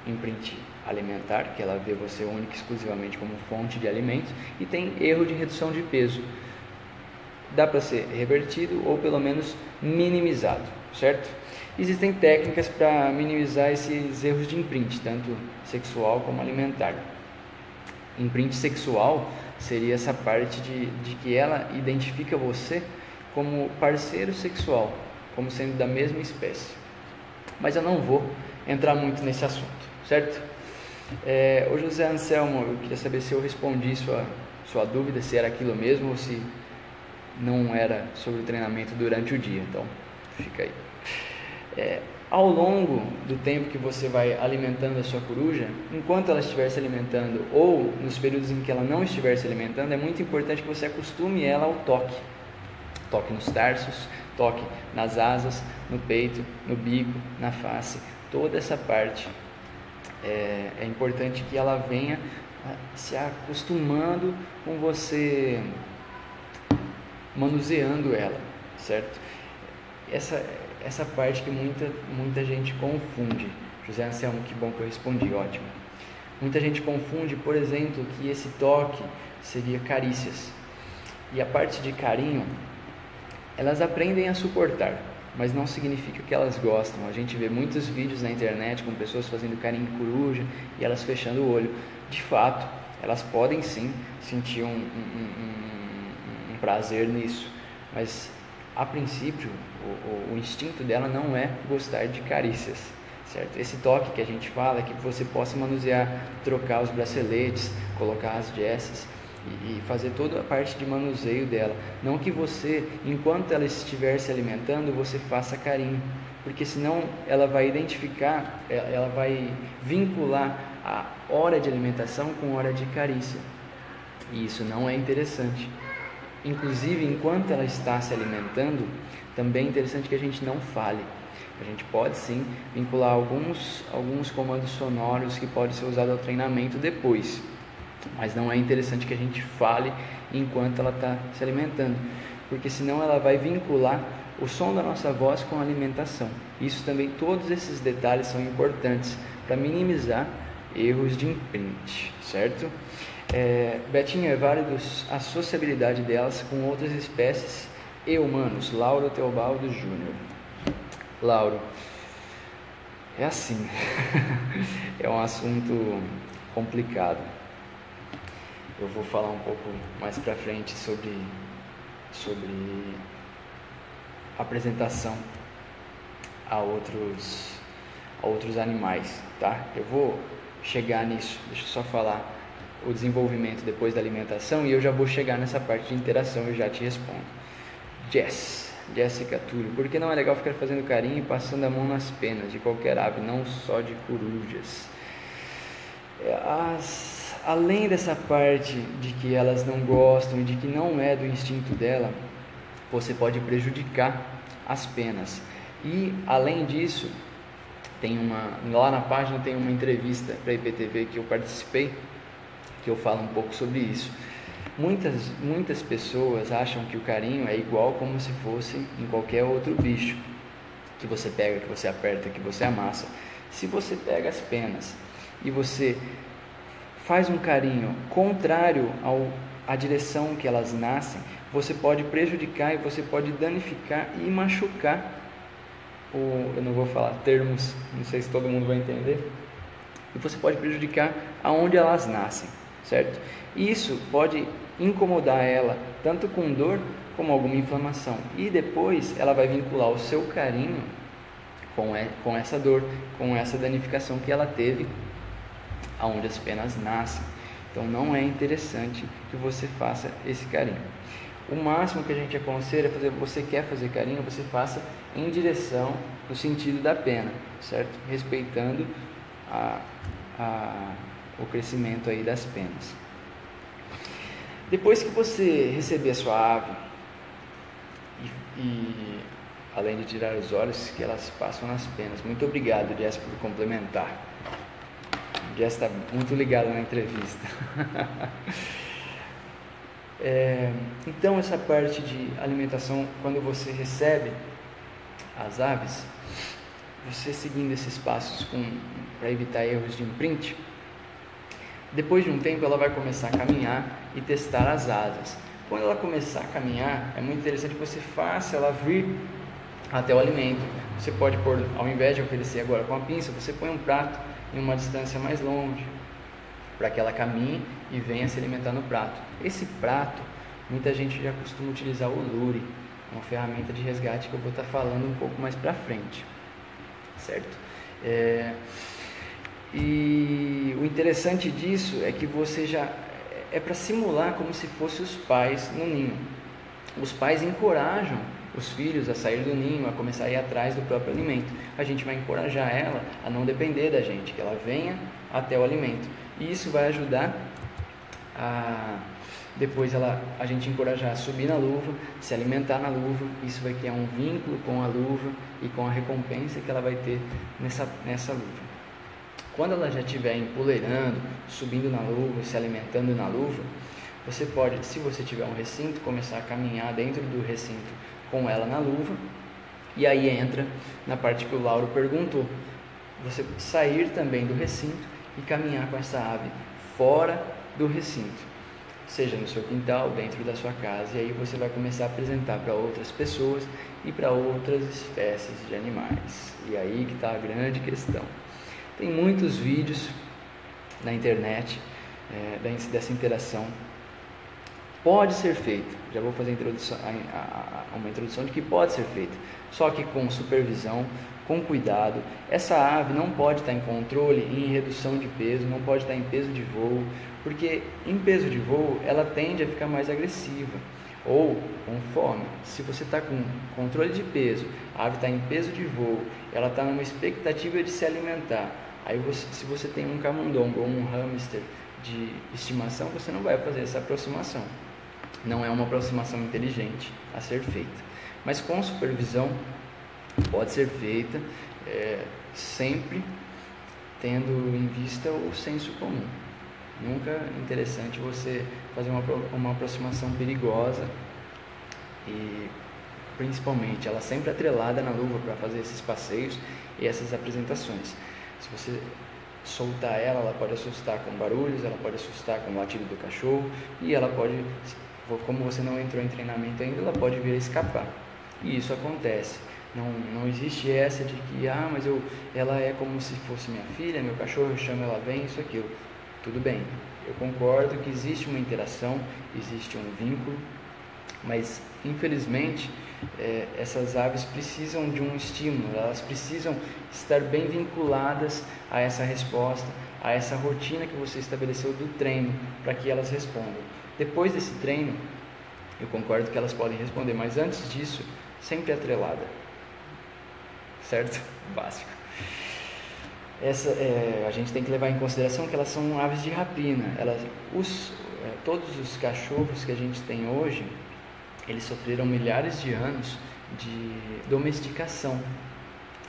imprint alimentar, que ela vê você única e exclusivamente como fonte de alimentos, e tem erro de redução de peso. Dá para ser revertido ou pelo menos minimizado, certo? Existem técnicas para minimizar esses erros de imprint, tanto sexual como alimentar. Imprint sexual seria essa parte de que ela identifica você como parceiro sexual, como sendo da mesma espécie. Mas eu não vou entrar muito nesse assunto, certo? Ô José Anselmo, eu queria saber se eu respondi sua dúvida, se era aquilo mesmo ou se não era sobre o treinamento durante o dia. Então, fica aí. Ao longo do tempo que você vai alimentando a sua coruja, enquanto ela estiver se alimentando ou nos períodos em que ela não estiver se alimentando, é muito importante que você acostume ela ao toque. Toque nos tarsos, toque nas asas, no peito, no bico, na face, toda essa parte. É importante que ela venha se acostumando com você manuseando ela, certo? Essa parte que muita gente confunde. José Anselmo, que bom que eu respondi, ótimo. Muita gente confunde, por exemplo, que esse toque seria carícias. E a parte de carinho, elas aprendem a suportar, mas não significa que elas gostam. A gente vê muitos vídeos na internet com pessoas fazendo carinho de coruja e elas fechando o olho. De fato, elas podem sim sentir um prazer nisso, mas a princípio o instinto dela não é gostar de carícias, certo? Esse toque que a gente fala é que você possa manusear, trocar os braceletes, colocar as jesses e fazer toda a parte de manuseio dela. Não que você, enquanto ela estiver se alimentando, você faça carinho, porque senão ela vai identificar, ela vai vincular a hora de alimentação com hora de carícia, e isso não é interessante. Inclusive, enquanto ela está se alimentando, também é interessante que a gente não fale. A gente pode sim vincular alguns comandos sonoros que podem ser usados ao treinamento depois, mas não é interessante que a gente fale enquanto ela está se alimentando, porque senão ela vai vincular o som da nossa voz com a alimentação. Isso também, todos esses detalhes são importantes para minimizar erros de imprint, certo? Betinho, é válido a sociabilidade delas com outras espécies e humanos? Lauro Teobaldo Júnior. Lauro, é assim, é um assunto complicado. Eu vou falar um pouco mais pra frente sobre apresentação a outros animais, tá? Eu vou chegar nisso, deixa eu só falar o desenvolvimento depois da alimentação e eu já vou chegar nessa parte de interação e já te respondo. Jéssica Túlio, por que não é legal ficar fazendo carinho e passando a mão nas penas de qualquer ave, não só de corujas? Além dessa parte de que elas não gostam e de que não é do instinto dela, você pode prejudicar as penas. E além disso, lá na página tem uma entrevista para a IPTV que eu participei, que eu falo um pouco sobre isso. Muitas pessoas acham que o carinho é igual como se fosse em qualquer outro bicho, que você pega, que você aperta, que você amassa. Se você pega as penas e você faz um carinho contrário à direção que elas nascem, você pode prejudicar e você pode danificar e machucar. Eu não vou falar termos, não sei se todo mundo vai entender. E você pode prejudicar aonde elas nascem, certo? Isso pode incomodar ela tanto com dor como alguma inflamação. E depois ela vai vincular o seu carinho com essa dor, com essa danificação que ela teve aonde as penas nascem. Então não é interessante que você faça esse carinho. O máximo que a gente aconselha é fazer, você quer fazer carinho, você faça em direção no sentido da pena, certo? Respeitando o crescimento aí das penas. Depois que você receber a sua ave e além de tirar os olhos, que elas passam nas penas. Muito obrigado, Jess, por complementar. Jess está muito ligado na entrevista. Então essa parte de alimentação, quando você recebe as aves, você seguindo esses passos para evitar erros de imprint, depois de um tempo ela vai começar a caminhar e testar as asas. Quando ela começar a caminhar, é muito interessante que você faça ela vir até o alimento. Você pode pôr, ao invés de oferecer agora com a pinça, você põe um prato em uma distância mais longe, para que ela caminhe e venha se alimentar no prato. Esse prato, muita gente já costuma utilizar o lure, uma ferramenta de resgate que eu vou estar falando um pouco mais para frente, certo? E o interessante disso é que você já é para simular como se fossem os pais no ninho. Os pais encorajam os filhos a sair do ninho, a começar a ir atrás do próprio alimento. A gente vai encorajar ela a não depender da gente, que ela venha até o alimento. E isso vai ajudar depois a gente encorajar a subir na luva, se alimentar na luva. Isso vai criar um vínculo com a luva e com a recompensa que ela vai ter nessa luva. Quando ela já estiver empoleirando, subindo na luva, se alimentando na luva, você pode, se você tiver um recinto, começar a caminhar dentro do recinto com ela na luva. E aí entra na parte que o Lauro perguntou, você sair também do recinto e caminhar com essa ave fora do recinto, seja no seu quintal, dentro da sua casa, e aí você vai começar a apresentar para outras pessoas e para outras espécies de animais. E aí que está a grande questão. Tem muitos vídeos na internet dessa interação. Pode ser feito, já vou fazer uma introdução de que pode ser feito, só que com supervisão, com cuidado. Essa ave não pode estar em controle em redução de peso, não pode estar em peso de voo, porque em peso de voo ela tende a ficar mais agressiva, ou com fome. Se você está com controle de peso, a ave está em peso de voo, ela está numa expectativa de se alimentar, aí se você tem um camundongo ou um hamster de estimação, você não vai fazer essa aproximação. Não é uma aproximação inteligente a ser feita, mas com supervisão pode ser feita, sempre tendo em vista o senso comum. Nunca é interessante você fazer uma aproximação perigosa, e principalmente ela sempre atrelada na luva para fazer esses passeios e essas apresentações. Se você soltar ela pode assustar com barulhos, ela pode assustar com o latido do cachorro, e ela pode, como você não entrou em treinamento ainda, ela pode vir a escapar. E isso acontece. Não existe essa de que mas ela é como se fosse minha filha, meu cachorro, eu chamo, ela vem, isso, aquilo. Tudo bem, eu concordo que existe uma interação, existe um vínculo, mas infelizmente essas aves precisam de um estímulo, elas precisam estar bem vinculadas a essa resposta, a essa rotina que você estabeleceu do treino, para que elas respondam. Depois desse treino, eu concordo que elas podem responder, mas antes disso, sempre atrelada, certo? Básico. A gente tem que levar em consideração que elas são aves de rapina. Todos os cachorros que a gente tem hoje, eles sofreram milhares de anos de domesticação.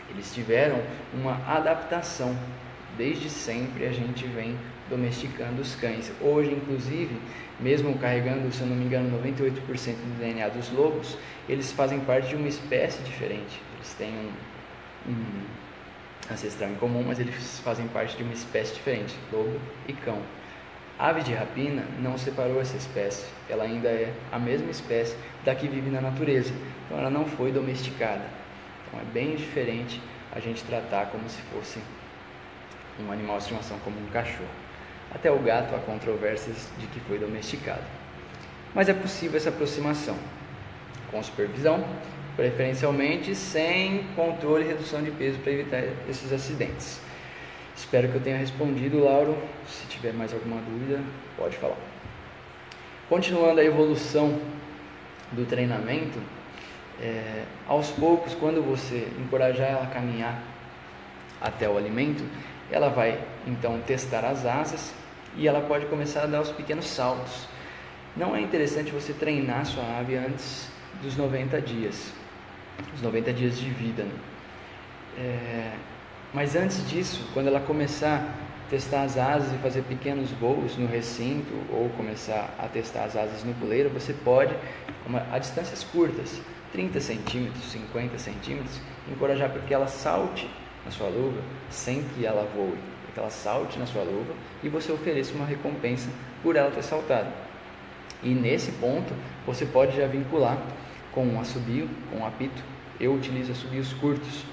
Eles tiveram uma adaptação. Desde sempre a gente vem domesticando os cães. Hoje, inclusive, mesmo carregando, se eu não me engano, 98% do DNA dos lobos, eles fazem parte de uma espécie diferente. Eles têm um ancestral em comum, mas eles fazem parte de uma espécie diferente, lobo e cão. A ave de rapina não separou essa espécie, ela ainda é a mesma espécie da que vive na natureza, então ela não foi domesticada. Então é bem diferente a gente tratar como se fosse um animal de estimação, como um cachorro. Até o gato há controvérsias de que foi domesticado. Mas é possível essa aproximação, com supervisão, preferencialmente sem controle e redução de peso para evitar esses acidentes. Espero que eu tenha respondido, Lauro. Se tiver mais alguma dúvida, pode falar. Continuando a evolução do treinamento, aos poucos, quando você encorajar ela a caminhar até o alimento, ela vai então testar as asas e ela pode começar a dar os pequenos saltos. Não é interessante você treinar sua ave antes dos 90 dias, os 90 dias de vida, né? Mas antes disso, quando ela começar a testar as asas e fazer pequenos voos no recinto ou começar a testar as asas no puleiro, você pode, a distâncias curtas, 30 centímetros, 50 centímetros, encorajar para que ela salte na sua luva sem que ela voe, para que ela salte na sua luva e você ofereça uma recompensa por ela ter saltado. E nesse ponto, você pode já vincular com um assobio, com um apito. Eu utilizo assobios curtos,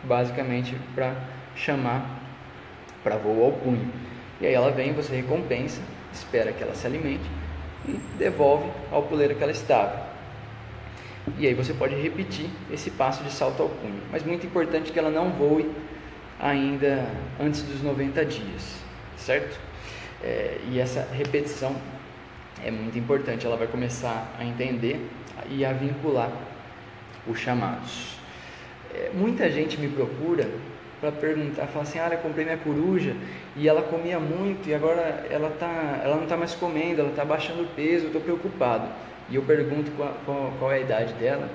basicamente para chamar para voo ao punho. E aí ela vem, você recompensa, espera que ela se alimente e devolve ao puleiro que ela estava. E aí você pode repetir esse passo de salto ao punho. Mas muito importante que ela não voe ainda antes dos 90 dias, certo? E essa repetição é muito importante. Ela vai começar a entender e a vincular os chamados. Muita gente me procura para perguntar, fala assim, eu comprei minha coruja e ela comia muito e agora ela não está mais comendo, ela está baixando o peso, eu estou preocupado. E eu pergunto qual é a idade dela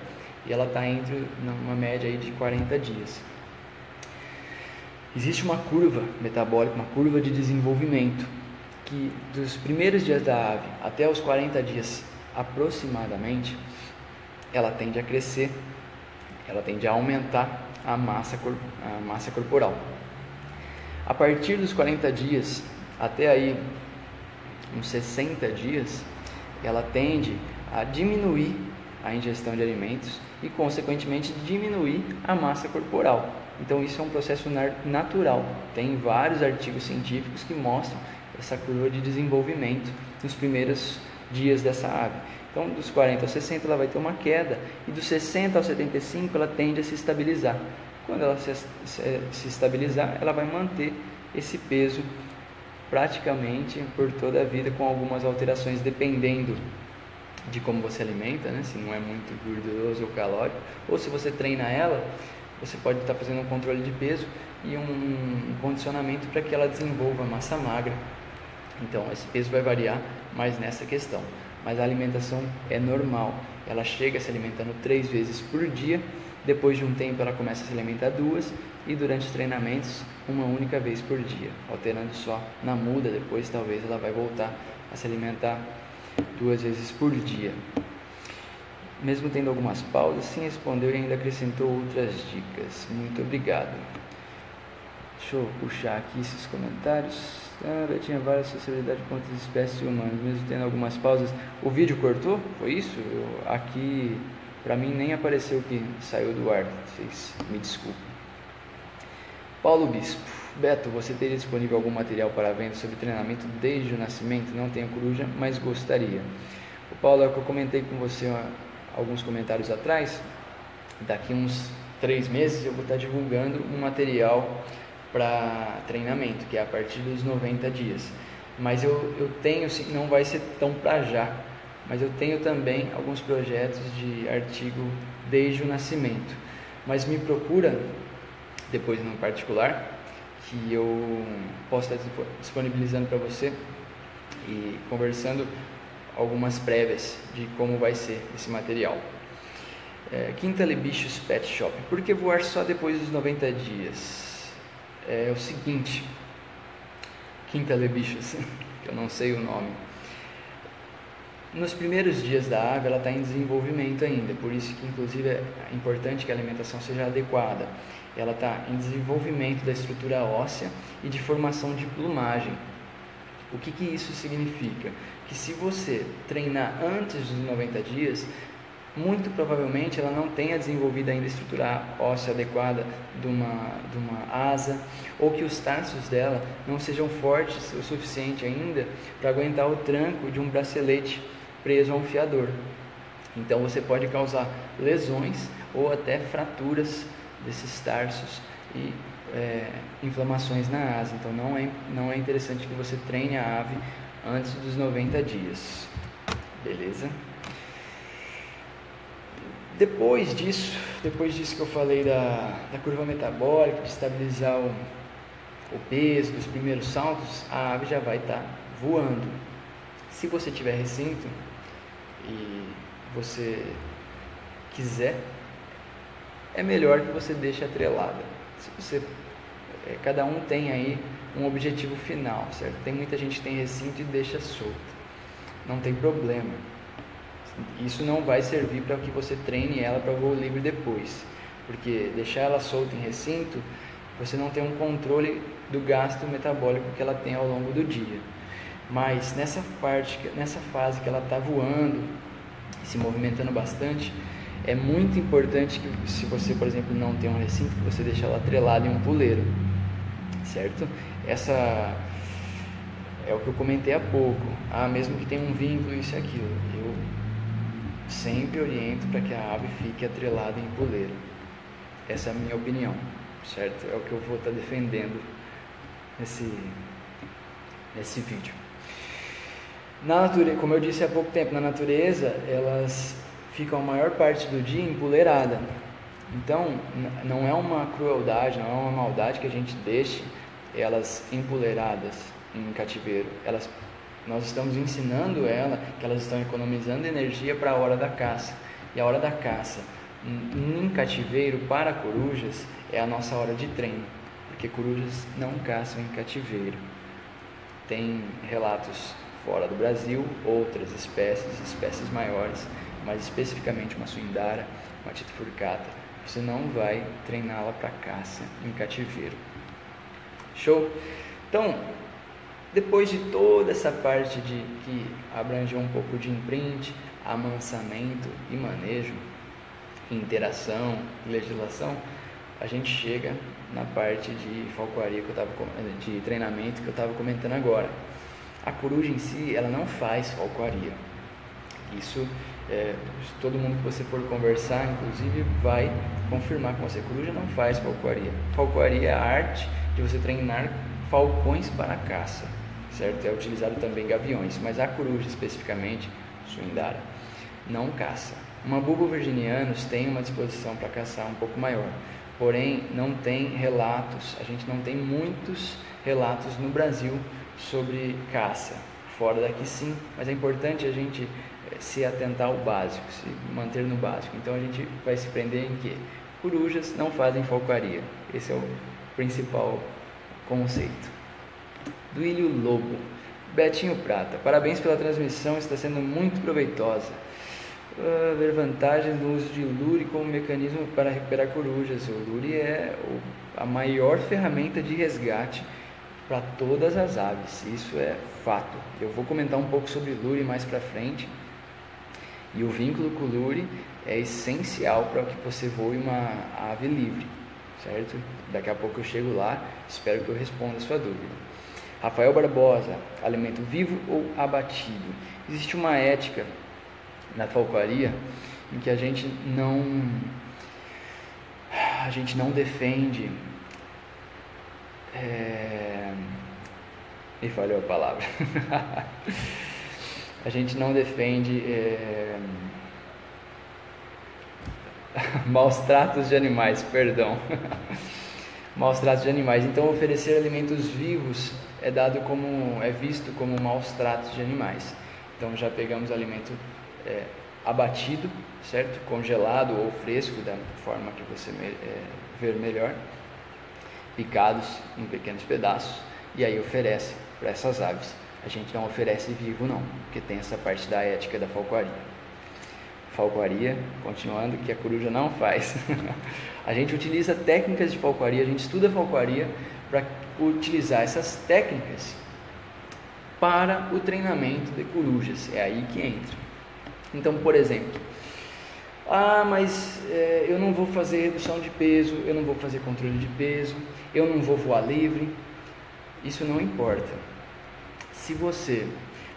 e ela está entre uma média aí de 40 dias. Existe uma curva metabólica, uma curva de desenvolvimento, que dos primeiros dias da ave até os 40 dias aproximadamente, ela tende a crescer, ela tende a aumentar a massa corporal. A partir dos 40 dias até aí uns 60 dias, ela tende a diminuir a ingestão de alimentos e consequentemente diminuir a massa corporal. Então isso é um processo natural. Tem vários artigos científicos que mostram essa curva de desenvolvimento nos primeiros dias dessa ave. Então, dos 40 aos 60 ela vai ter uma queda e dos 60 aos 75 ela tende a se estabilizar. Quando ela se estabilizar, ela vai manter esse peso praticamente por toda a vida, com algumas alterações dependendo de como você alimenta, né? Se não é muito gorduroso ou calórico, ou se você treina ela, você pode estar fazendo um controle de peso e um condicionamento para que ela desenvolva massa magra. Então esse peso vai variar mais nessa questão, mas a alimentação é normal. Ela chega se alimentando 3 vezes por dia, depois de um tempo ela começa a se alimentar 2 e durante os treinamentos uma única vez por dia, alternando só na muda. Depois talvez ela vai voltar a se alimentar 2 vezes por dia. Mesmo tendo algumas pausas, sim, respondeu e ainda acrescentou outras dicas. Muito obrigado. Deixa eu puxar aqui esses comentários. Tinha várias sociabilidades com outras espécies humanas, mesmo tendo algumas pausas. O vídeo cortou? Foi isso? Aqui, para mim, nem apareceu que saiu do ar. Vocês me desculpem. Paulo Bispo. Beto, você teria disponível algum material para venda sobre treinamento desde o nascimento? Não tenho coruja, mas gostaria. O Paulo, é o que eu comentei com você alguns comentários atrás. Daqui uns 3 meses eu vou estar divulgando um material para treinamento, que é a partir dos 90 dias. Mas eu tenho, não vai ser tão para já, mas eu tenho também alguns projetos de artigo desde o nascimento. Mas me procura depois no particular, que eu posso estar disponibilizando para você e conversando algumas prévias de como vai ser esse material. Quintale Bichos Pet Shop. Por que voar só depois dos 90 dias? É o seguinte, quintalebichos, que eu não sei o nome. Nos primeiros dias da ave, ela está em desenvolvimento ainda, por isso que inclusive é importante que a alimentação seja adequada. Ela está em desenvolvimento da estrutura óssea e de formação de plumagem. O que isso significa? Que se você treinar antes dos 90 dias, muito provavelmente ela não tenha desenvolvido ainda a estrutura óssea adequada de uma asa, ou que os tarsos dela não sejam fortes o suficiente ainda para aguentar o tranco de um bracelete preso a um fiador. Então você pode causar lesões ou até fraturas desses tarsos e inflamações na asa. Então não é interessante que você treine a ave antes dos 90 dias. Beleza? Depois disso que eu falei da curva metabólica, de estabilizar o peso, dos primeiros saltos, a ave já vai estar voando. Se você tiver recinto e você quiser, é melhor que você deixe atrelada. Cada um tem aí um objetivo final, certo? Tem muita gente que tem recinto e deixa solta, não tem problema. Isso não vai servir para que você treine ela para voo livre depois, porque deixar ela solta em recinto, você não tem um controle do gasto metabólico que ela tem ao longo do dia. Mas nessa fase que ela está voando, se movimentando bastante, é muito importante que, se você, por exemplo, não tem um recinto, que você deixe ela atrelada em um puleiro, certo? Essa é o que eu comentei há pouco. Mesmo que tenha um vínculo, isso e aquilo, eu sempre oriento para que a ave fique atrelada em puleiro. Essa é a minha opinião, certo? É o que eu vou estar defendendo nesse vídeo. Na natureza, como eu disse há pouco tempo, na natureza elas ficam a maior parte do dia empoleirada. Então não é uma crueldade, não é uma maldade que a gente deixe elas empoleiradas em cativeiro. Nós estamos ensinando que elas estão economizando energia para a hora da caça. E a hora da caça em cativeiro para corujas é a nossa hora de treino, porque corujas não caçam em cativeiro. Tem relatos fora do Brasil, outras espécies maiores, mas especificamente uma suindara, uma tita furcata, você não vai treiná-la para caça em cativeiro. Show? Então, depois de toda essa parte que abrangeu um pouco de imprint, amansamento e manejo, interação e legislação, a gente chega na parte de falcoaria de treinamento que eu estava comentando agora. A coruja em si, ela não faz falcoaria. Isso, todo mundo que você for conversar, inclusive, vai confirmar com você. Coruja não faz falcoaria. Falcoaria é a arte de você treinar falcões para a caça, certo? É utilizado também gaviões, mas a coruja especificamente, suindara, não caça. Uma Bulbo virginianus tem uma disposição para caçar um pouco maior, porém não tem relatos, a gente não tem muitos relatos no Brasil sobre caça. Fora daqui sim, mas é importante a gente se atentar ao básico, se manter no básico. Então a gente vai se prender em que corujas não fazem falcoaria. Esse é o principal conceito. Duílio Lobo. Betinho Prata, parabéns pela transmissão, está sendo muito proveitosa. Ver vantagens do uso de lure como mecanismo para recuperar corujas. O lure é a maior ferramenta de resgate para todas as aves, isso é fato. Eu vou comentar um pouco sobre lure mais para frente, e o vínculo com o lure é essencial para que você voe uma ave livre, certo? Daqui a pouco eu chego lá, espero que eu responda a sua dúvida. Rafael Barbosa, alimento vivo ou abatido? Existe uma ética na falcoaria em que a gente não defende, me falhou a palavra. A gente não defende maus tratos de animais, perdão. Maus tratos de animais. Então, oferecer alimentos vivos é visto como maus tratos de animais. Então, já pegamos alimento abatido, certo? Congelado ou fresco, da forma que você ver melhor, picados em pequenos pedaços, e aí oferece para essas aves. A gente não oferece vivo não, porque tem essa parte da ética da falcoaria. Falcoaria, continuando, que a coruja não faz. A gente utiliza técnicas de falcoaria, a gente estuda falcoaria para utilizar essas técnicas para o treinamento de corujas. É aí que entra. Então, por exemplo, mas eu não vou fazer redução de peso, eu não vou fazer controle de peso, eu não vou voar livre. Isso não importa. Se você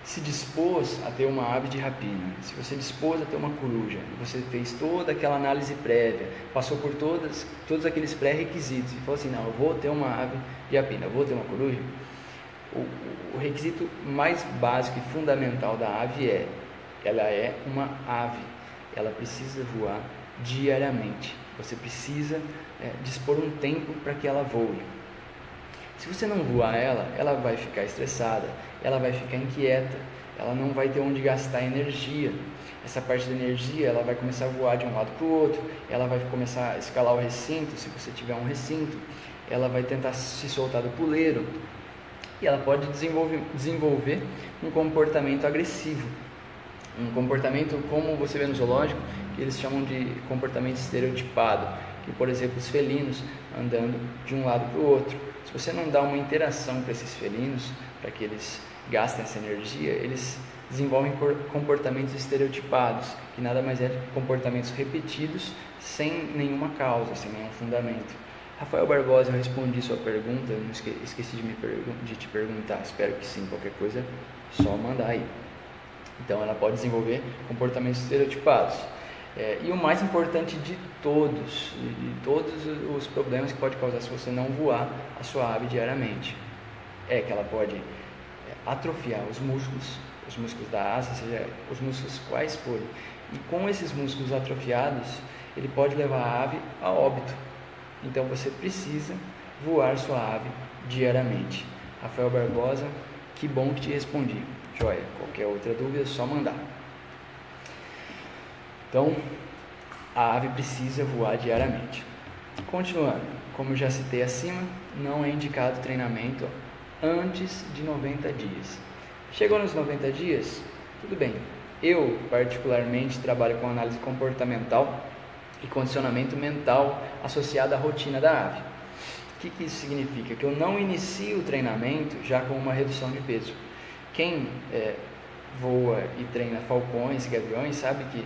se dispôs a ter uma ave de rapina, se você dispôs a ter uma coruja, você fez toda aquela análise prévia, passou por todos aqueles pré-requisitos e falou assim, não, eu vou ter uma ave de rapina, eu vou ter uma coruja, o requisito mais básico e fundamental da ave ela é uma ave, ela precisa voar diariamente, você precisa dispor um tempo para que ela voe. Se você não voar ela vai ficar estressada, ela vai ficar inquieta, ela não vai ter onde gastar energia. Essa parte da energia, ela vai começar a voar de um lado para o outro, ela vai começar a escalar o recinto, se você tiver um recinto, ela vai tentar se soltar do puleiro, e ela pode desenvolver um comportamento agressivo, um comportamento como você vê no zoológico, que eles chamam de comportamento estereotipado, que, por exemplo, os felinos andando de um lado para o outro. Se você não dá uma interação para esses felinos, para que eles gastem essa energia, eles desenvolvem comportamentos estereotipados, que nada mais é que comportamentos repetidos, sem nenhuma causa, sem nenhum fundamento. Rafael Barbosa, eu respondi sua pergunta, eu não esqueci de te perguntar, espero que sim, qualquer coisa, só mandar aí. Então, ela pode desenvolver comportamentos estereotipados. E o mais importante de todos os problemas que pode causar se você não voar a sua ave diariamente, é que ela pode atrofiar os músculos da asa, seja os músculos quais forem, e com esses músculos atrofiados, ele pode levar a ave a óbito. Então você precisa voar sua ave diariamente. Rafael Barbosa, que bom que te respondi. Joia, qualquer outra dúvida é só mandar. Então, a ave precisa voar diariamente. Continuando, como já citei acima, não é indicado treinamento antes de 90 dias. Chegou nos 90 dias, tudo bem. Eu, particularmente, trabalho com análise comportamental e condicionamento mental associado à rotina da ave. O que isso significa? Que eu não inicio o treinamento já com uma redução de peso. Quem voa e treina falcões, gaviões, sabe que,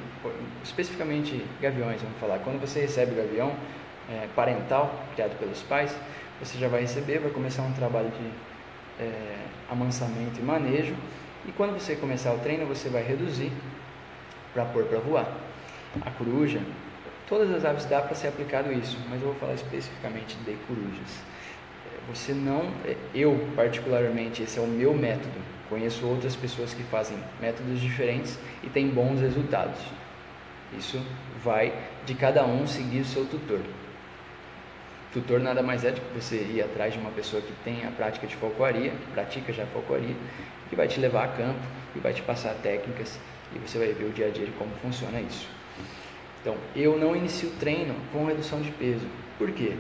especificamente gaviões, vamos falar, quando você recebe o gavião parental, criado pelos pais, você já vai receber, vai começar um trabalho de amansamento e manejo, e quando você começar o treino, você vai reduzir para pôr para voar. A coruja, todas as aves dá para ser aplicado isso, mas eu vou falar especificamente de corujas. Eu particularmente, esse é o meu método. Conheço outras pessoas que fazem métodos diferentes e têm bons resultados. Isso vai de cada um seguir o seu tutor. Tutor nada mais é do que você ir atrás de uma pessoa que tem a prática de falcoaria, que pratica já falcoaria, que vai te levar a campo e vai te passar técnicas e você vai ver o dia a dia de como funciona isso. Então, eu não inicio o treino com redução de peso. Por quê?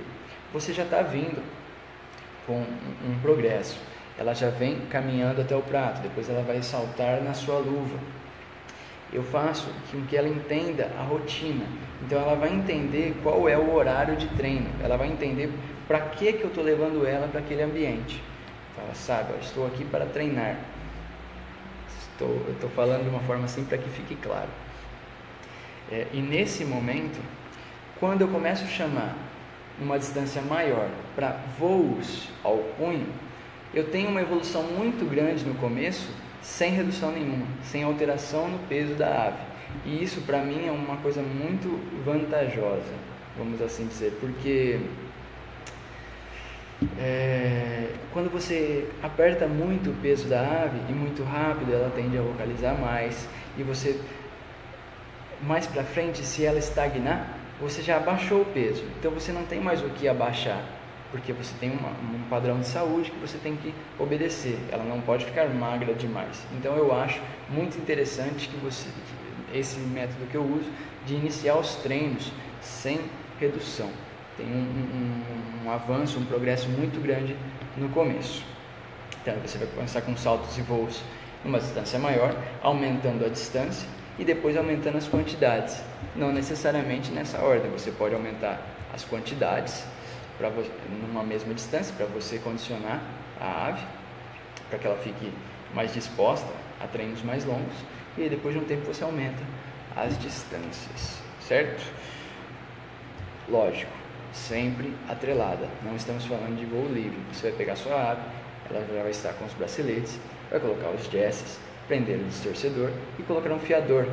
Você já está vindo com um progresso. Ela já vem caminhando até o prato, depois ela vai saltar na sua luva. Eu faço com que ela entenda a rotina, então ela vai entender qual é o horário de treino, ela vai entender para que eu estou levando ela para aquele ambiente. Então ela sabe, eu estou aqui para treinar. Eu estou falando de uma forma assim para que fique claro. E nesse momento, quando eu começo a chamar uma distância maior para voos ao punho, eu tenho uma evolução muito grande no começo, sem redução nenhuma, sem alteração no peso da ave. E isso para mim é uma coisa muito vantajosa, vamos assim dizer, porque quando você aperta muito o peso da ave e muito rápido, ela tende a localizar mais, e você mais para frente, se ela estagnar, você já abaixou o peso, então você não tem mais o que abaixar, porque você tem um padrão de saúde que você tem que obedecer, ela não pode ficar magra demais. Então eu acho muito interessante esse método que eu uso, de iniciar os treinos sem redução. Tem um avanço, um progresso muito grande no começo. Então você vai começar com saltos e voos numa distância maior, aumentando a distância e depois aumentando as quantidades. Não necessariamente nessa ordem, você pode aumentar as quantidades numa mesma distância para você condicionar a ave, para que ela fique mais disposta a treinos mais longos, e aí depois de um tempo você aumenta as distâncias, certo? Lógico, sempre atrelada, não estamos falando de voo livre. Você vai pegar sua ave, ela já vai estar com os braceletes, vai colocar os jesses, prender o distorcedor e colocar um fiador,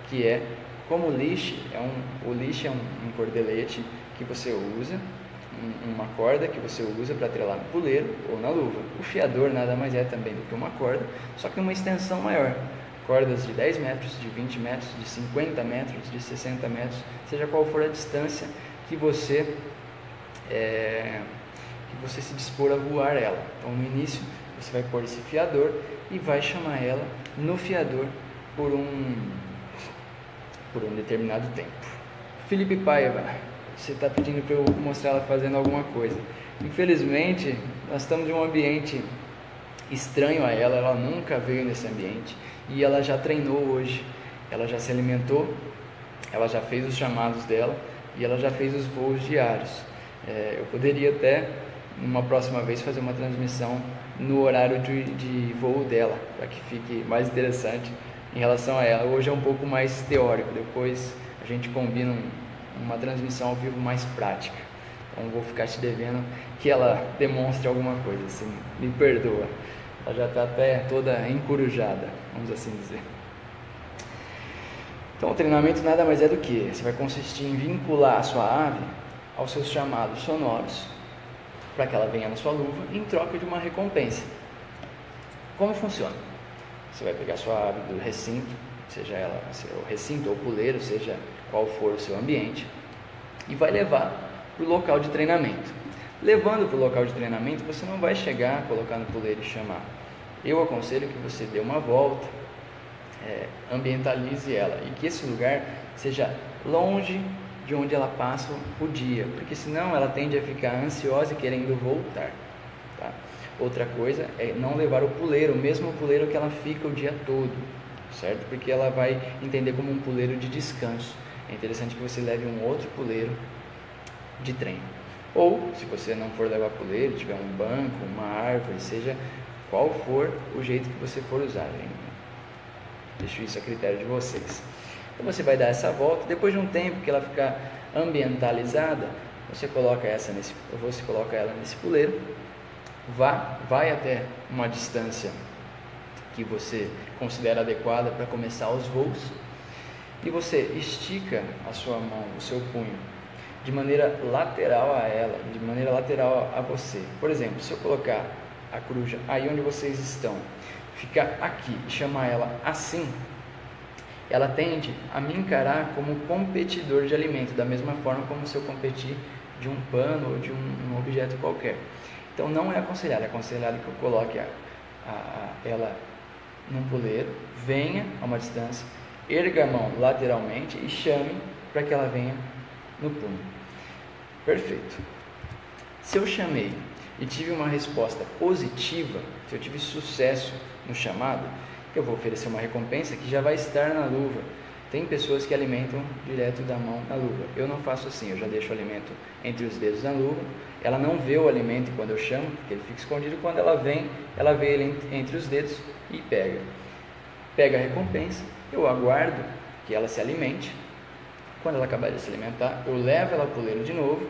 que é como o leash é um cordelete que você usa, uma corda que você usa para atrelar no puleiro ou na luva. O fiador nada mais é também do que uma corda, só que uma extensão maior. Cordas de 10 metros, de 20 metros, de 50 metros, de 60 metros, seja qual for a distância que você se dispor a voar ela. Então no início você vai pôr esse fiador e vai chamar ela no fiador por um determinado tempo. Felipe Paiva, você está pedindo para eu mostrar ela fazendo alguma coisa. Infelizmente, nós estamos em um ambiente estranho a ela, ela nunca veio nesse ambiente e ela já treinou hoje, ela já se alimentou, ela já fez os chamados dela e ela já fez os voos diários. Eu poderia até, numa próxima vez, fazer uma transmissão no horário de voo dela, para que fique mais interessante em relação a ela. Hoje é um pouco mais teórico, depois a gente combina uma transmissão ao vivo mais prática. Então vou ficar te devendo que ela demonstre alguma coisa, assim, me perdoa. Ela já está até toda encorujada, vamos assim dizer. Então o treinamento nada mais é do que, você vai consistir em vincular a sua ave aos seus chamados sonoros, para que ela venha na sua luva em troca de uma recompensa. Como funciona? Você vai pegar a sua ave do recinto, seja o recinto ou puleiro, seja qual for o seu ambiente, e vai levar para o local de treinamento. Levando para o local de treinamento, você não vai chegar, colocar no puleiro e chamar. Eu aconselho que você dê uma volta, ambientalize ela e que esse lugar seja longe de onde ela passa o dia, porque senão ela tende a ficar ansiosa e querendo voltar. Tá? Outra coisa é não levar o puleiro, o mesmo puleiro que ela fica o dia todo, certo? Porque ela vai entender como um puleiro de descanso. É interessante que você leve um outro puleiro de treino. Ou, se você não for levar puleiro, tiver um banco, uma árvore, seja qual for o jeito que você for usar, hein? Deixo isso a critério de vocês. Então você vai dar essa volta, depois de um tempo que ela ficar ambientalizada, você coloca ela nesse puleiro, vai até uma distância que você considera adequada para começar os voos, e você estica a sua mão, o seu punho, de maneira lateral a ela, de maneira lateral a você. Por exemplo, se eu colocar a coruja aí onde vocês estão, ficar aqui e chamar ela assim, ela tende a me encarar como competidor de alimento, da mesma forma como se eu competir de um pano ou de um objeto qualquer. Então não é aconselhado que eu coloque ela num puleiro, venha a uma distância, erga a mão lateralmente e chame para que ela venha no punho. Perfeito. Se eu chamei e tive uma resposta positiva, se eu tive sucesso no chamado, eu vou oferecer uma recompensa que já vai estar na luva. Tem pessoas que alimentam direto da mão na luva. Eu não faço assim, eu já deixo o alimento entre os dedos da luva. Ela não vê o alimento quando eu chamo, porque ele fica escondido. Quando ela vem, ela vê ele entre os dedos e pega. Pega a recompensa, eu aguardo que ela se alimente. Quando ela acabar de se alimentar, eu levo ela ao puleiro de novo,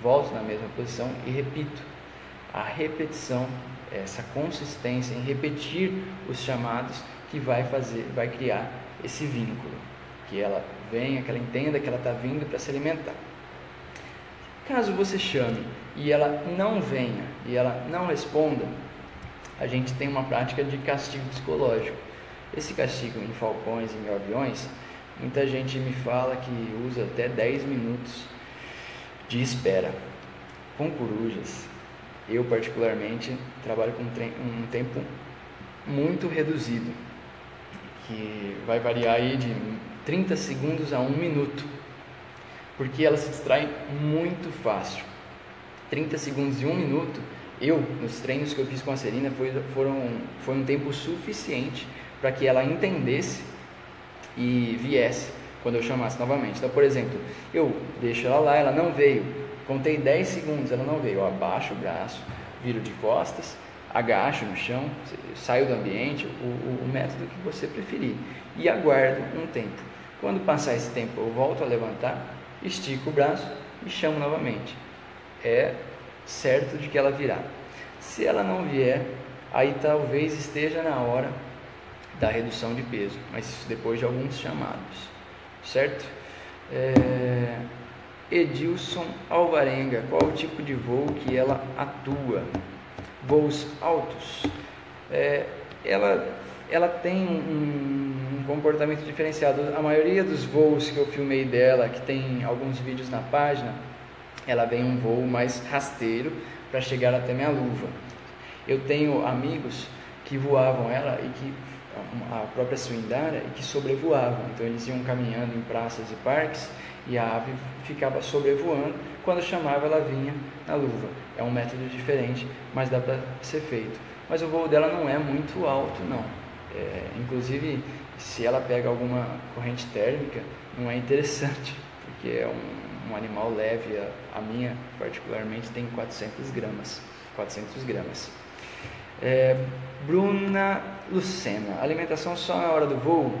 volto na mesma posição e repito. A repetição, essa consistência em repetir os chamados que vai criar esse vínculo, que ela venha, que ela entenda que ela está vindo para se alimentar. Caso você chame e ela não venha e ela não responda, a gente tem uma prática de castigo psicológico. Esse castigo em falcões e em gaviões, muita gente me fala que usa até 10 minutos de espera. Com corujas, eu particularmente trabalho com um tempo muito reduzido, que vai variar aí de 30 segundos a 1 minuto, porque ela se distrai muito fácil. 30 segundos e 1 minuto, nos treinos que eu fiz com a Celina, foi um tempo suficiente para que ela entendesse e viesse quando eu chamasse novamente. Então, por exemplo, eu deixo ela lá, ela não veio, contei 10 segundos, ela não veio, eu abaixo o braço, viro de costas, agacho no chão, saio do ambiente, o método que você preferir, e aguardo um tempo. Quando passar esse tempo, eu volto a levantar, estico o braço e chamo novamente. É certo de que ela virá. Se ela não vier, aí talvez esteja na hora da redução de peso, mas isso depois de alguns chamados, certo? Edilson Alvarenga, qual o tipo de voo que ela atua? Voos altos. Ela tem um comportamento diferenciado. A maioria dos voos que eu filmei dela, que tem alguns vídeos na página, ela vem um voo mais rasteiro para chegar até minha luva. Eu tenho amigos que voavam ela e que a própria Swindara e que sobrevoavam. Então eles iam caminhando em praças e parques e a ave ficava sobrevoando. Quando chamava, ela vinha na luva. É um método diferente, mas dá para ser feito. Mas o voo dela não é muito alto, não. Inclusive, se ela pega alguma corrente térmica, não é interessante, porque é um animal leve. A minha, particularmente, tem 400 gramas. Bruna Lucena, alimentação só na hora do voo?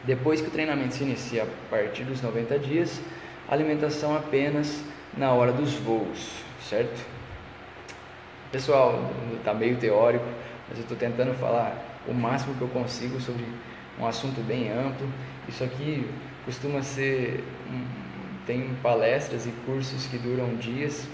Depois que o treinamento se inicia a partir dos 90 dias, alimentação apenas na hora dos voos, certo? Pessoal, está meio teórico, mas eu estou tentando falar o máximo que eu consigo sobre um assunto bem amplo. Isso aqui costuma ser, tem palestras e cursos que duram dias,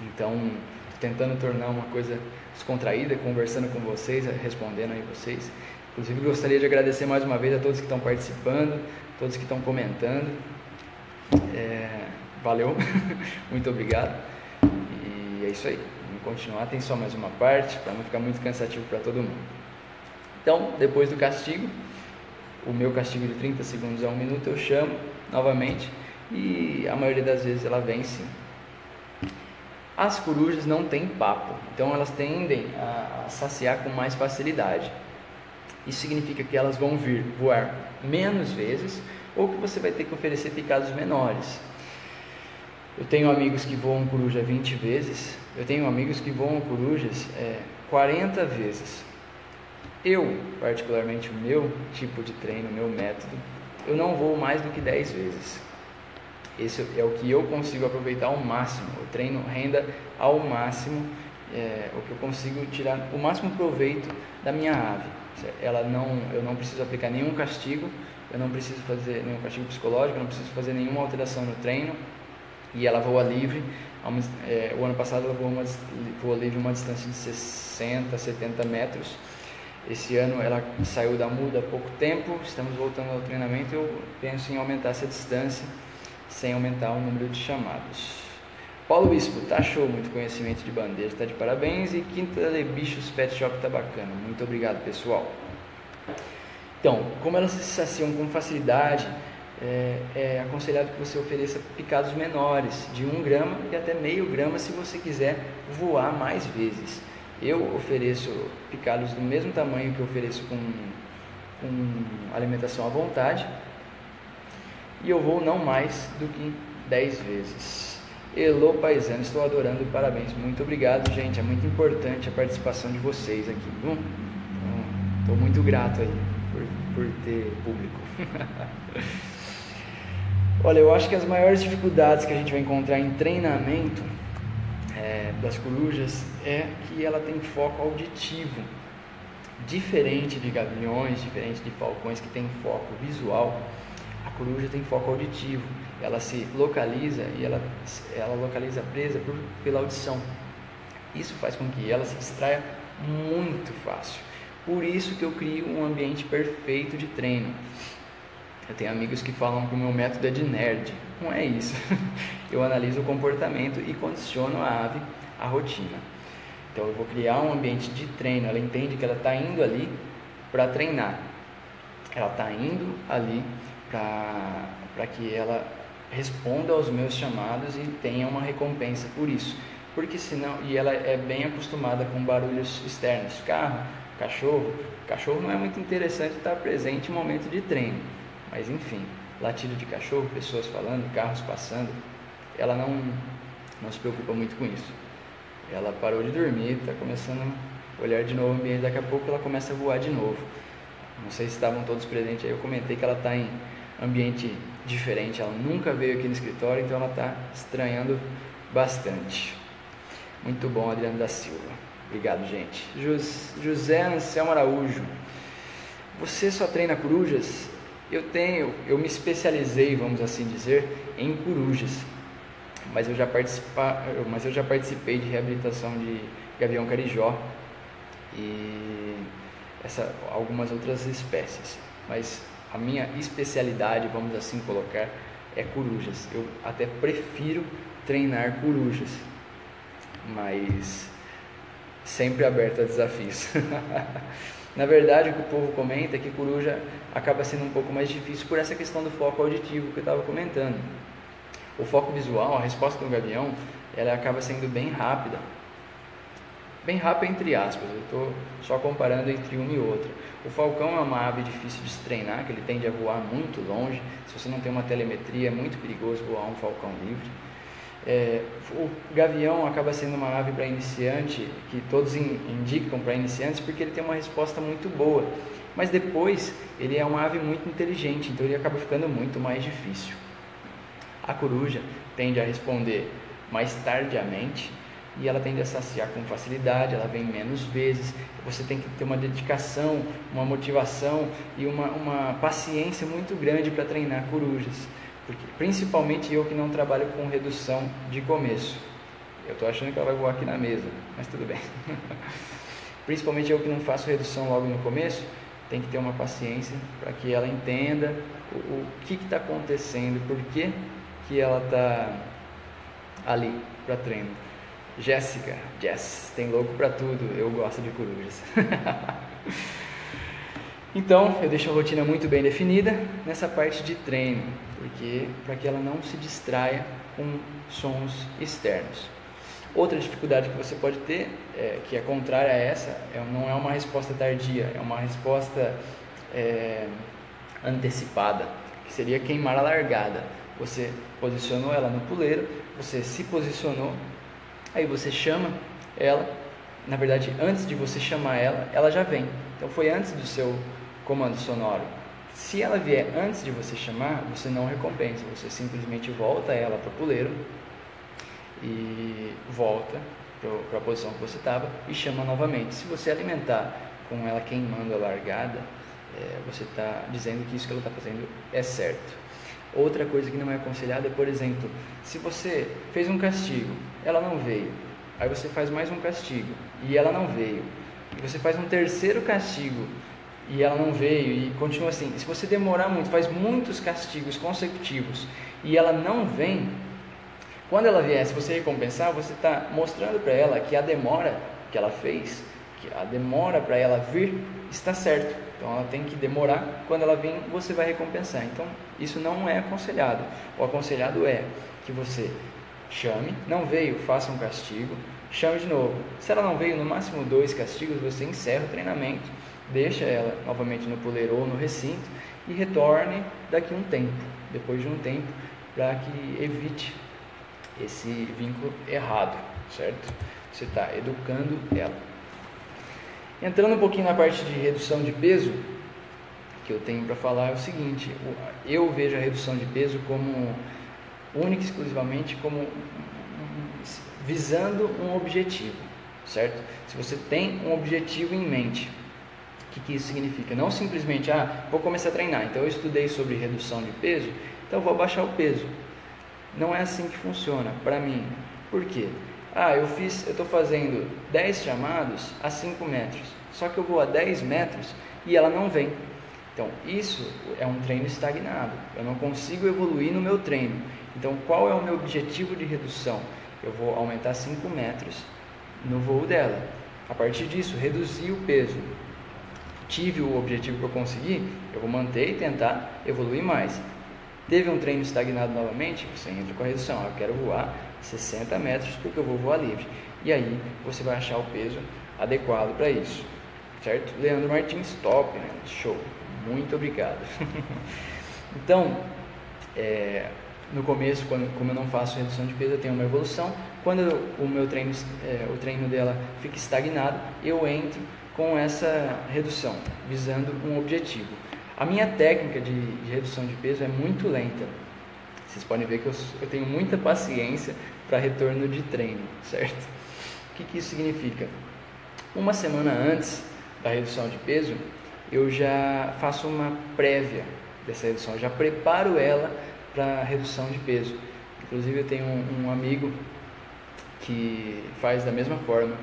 então estou tentando tornar uma coisa descontraída, conversando com vocês, respondendo aí vocês. Inclusive gostaria de agradecer mais uma vez a todos que estão participando, todos que estão comentando. Valeu, muito obrigado. E é isso aí, vamos continuar, tem só mais uma parte para não ficar muito cansativo para todo mundo. Então, depois do castigo, o meu castigo de 30 segundos a 1 minuto, eu chamo novamente e a maioria das vezes ela vem sim. As corujas não têm papo, então elas tendem a saciar com mais facilidade. Isso significa que elas vão voar menos vezes ou que você vai ter que oferecer picados menores. Eu tenho amigos que voam coruja 20 vezes, eu tenho amigos que voam corujas 40 vezes. Eu, particularmente, o meu tipo de treino, o meu método, eu não vou mais do que 10 vezes. Esse é o que eu consigo aproveitar ao máximo, o treino renda ao máximo, o que eu consigo tirar o máximo proveito da minha ave. Eu não preciso aplicar nenhum castigo, eu não preciso fazer nenhum castigo psicológico, eu não preciso fazer nenhuma alteração no treino, e ela voa livre. O ano passado ela voou livre uma distância de 60, 70 metros. Esse ano ela saiu da muda há pouco tempo, estamos voltando ao treinamento e eu penso em aumentar essa distância sem aumentar o número de chamados. Paulo Bispo, tá show, muito conhecimento de bandeja, tá de parabéns. E Quinta de Bichos Pet Shop tá bacana, muito obrigado, pessoal. Então, como elas se saciam com facilidade, é aconselhado que você ofereça picados menores, de 1 grama e até meio grama, se você quiser voar mais vezes. Eu ofereço picados do mesmo tamanho que eu ofereço com alimentação à vontade, e eu vou não mais do que 10 vezes. Elô Paisano, estou adorando, parabéns, muito obrigado, gente, é muito importante a participação de vocês aqui, viu? Estou muito grato aí por ter público. Olha, eu acho que as maiores dificuldades que a gente vai encontrar em treinamento das corujas é que ela tem foco auditivo, diferente de gaviões, diferente de falcões que tem foco visual. A coruja tem foco auditivo, ela se localiza e ela localiza a presa pela audição. Isso faz com que ela se distraia muito fácil. Por isso que eu crio um ambiente perfeito de treino. Eu tenho amigos que falam que o meu método é de nerd. Não é isso. Eu analiso o comportamento e condiciono a ave à rotina. Então eu vou criar um ambiente de treino. Ela entende que ela está indo ali para treinar. Ela está indo ali para que ela responda aos meus chamados e tenha uma recompensa por isso. porque senão, e ela é bem acostumada com barulhos externos, carro, cachorro não é muito interessante estar presente em momento de treino, mas enfim, latido de cachorro, pessoas falando, carros passando, ela não se preocupa muito com isso. Ela parou de dormir, está começando a olhar de novo o ambiente, daqui a pouco ela começa a voar de novo. Não sei se estavam todos presentes aí, eu comentei que ela está em ambiente diferente, ela nunca veio aqui no escritório, então ela está estranhando bastante. Muito bom, Adriano da Silva. Obrigado, gente. José Anselmo Araújo. Você só treina corujas? Eu me especializei, vamos assim dizer, em corujas. Mas eu já participei de reabilitação de gavião carijó e algumas outras espécies. Mas a minha especialidade, vamos assim colocar, é corujas. Eu até prefiro treinar corujas, mas sempre aberto a desafios. Na verdade, o que o povo comenta é que coruja acaba sendo um pouco mais difícil por essa questão do foco auditivo que eu estava comentando. O foco visual, a resposta do gavião, ela acaba sendo bem rápida entre aspas, eu estou só comparando entre uma e outra. O falcão é uma ave difícil de se treinar, que ele tende a voar muito longe. Se você não tem uma telemetria, é muito perigoso voar um falcão livre. O gavião acaba sendo uma ave para iniciante, que todos indicam para iniciantes, porque ele tem uma resposta muito boa, mas depois ele é uma ave muito inteligente, então ele acaba ficando muito mais difícil. A coruja tende a responder mais tardiamente e ela tende a saciar com facilidade, ela vem menos vezes. Você tem que ter uma dedicação, uma motivação e uma paciência muito grande para treinar corujas. Porque, principalmente eu que não trabalho com redução de começo. Eu estou achando que ela vai voar aqui na mesa, mas tudo bem. Principalmente eu que não faço redução logo no começo, tem que ter uma paciência para que ela entenda o que está acontecendo, por que ela está ali para treino. Jéssica, tem louco para tudo, eu gosto de corujas. Então, eu deixo a rotina muito bem definida nessa parte de treino, para que ela não se distraia com sons externos. Outra dificuldade que você pode ter, que é contrária a essa, não é uma resposta tardia, é uma resposta antecipada, que seria queimar a largada. Você posicionou ela no puleiro, você se posicionou, aí você chama ela, na verdade, antes de você chamar ela, ela já vem. Então, foi antes do seu comando sonoro. Se ela vier antes de você chamar, você não recompensa, você simplesmente volta ela para o puleiro e volta para a posição que você estava e chama novamente. Se você alimentar com ela queimando a largada, você está dizendo que isso que ela está fazendo é certo. Outra coisa que não é aconselhada é, por exemplo, se você fez um castigo, ela não veio, aí você faz mais um castigo e ela não veio, e você faz um terceiro castigo e ela não veio, e continua assim. Se você demorar muito, faz muitos castigos consecutivos e ela não vem, quando ela vier, se você recompensar, você está mostrando para ela que a demora que ela fez, que a demora para ela vir, está certo. Então ela tem que demorar, quando ela vir você vai recompensar. Então isso não é aconselhado. O aconselhado é que você chame, não veio, faça um castigo, chame de novo. Se ela não veio, no máximo 2 castigos, você encerra o treinamento, deixa ela novamente no puleiro ou no recinto e retorne daqui a um tempo, depois de um tempo, para que evite esse vínculo errado, certo? Você está educando ela. Entrando um pouquinho na parte de redução de peso, que eu tenho para falar é o seguinte: eu vejo a redução de peso como única e exclusivamente como visando um objetivo, certo? Se você tem um objetivo em mente, o que isso significa? Não simplesmente, vou começar a treinar, então eu estudei sobre redução de peso, então eu vou abaixar o peso. Não é assim que funciona para mim. Por quê? Eu estou fazendo 10 chamados a 5 metros, só que eu vou a 10 metros e ela não vem. Então, isso é um treino estagnado, eu não consigo evoluir no meu treino. Então, qual é o meu objetivo de redução? Eu vou aumentar 5 metros no voo dela. A partir disso, reduzir o peso. Tive o objetivo que eu consegui, eu vou manter e tentar evoluir mais. Teve um treino estagnado novamente, você entra com a redução. Eu quero voar 60 metros porque eu vou voar livre. E aí você vai achar o peso adequado para isso, certo? Leandro Martins, top, né? Show, muito obrigado. Então, no começo, como eu não faço redução de peso, eu tenho uma evolução. Quando o treino dela fica estagnado, eu entro com essa redução, visando um objetivo. A minha técnica de redução de peso é muito lenta. Vocês podem ver que eu tenho muita paciência para retorno de treino, certo? O que isso significa? Uma semana antes da redução de peso, eu já faço uma prévia dessa redução, eu já preparo ela para a redução de peso. Inclusive eu tenho um amigo que faz da mesma forma,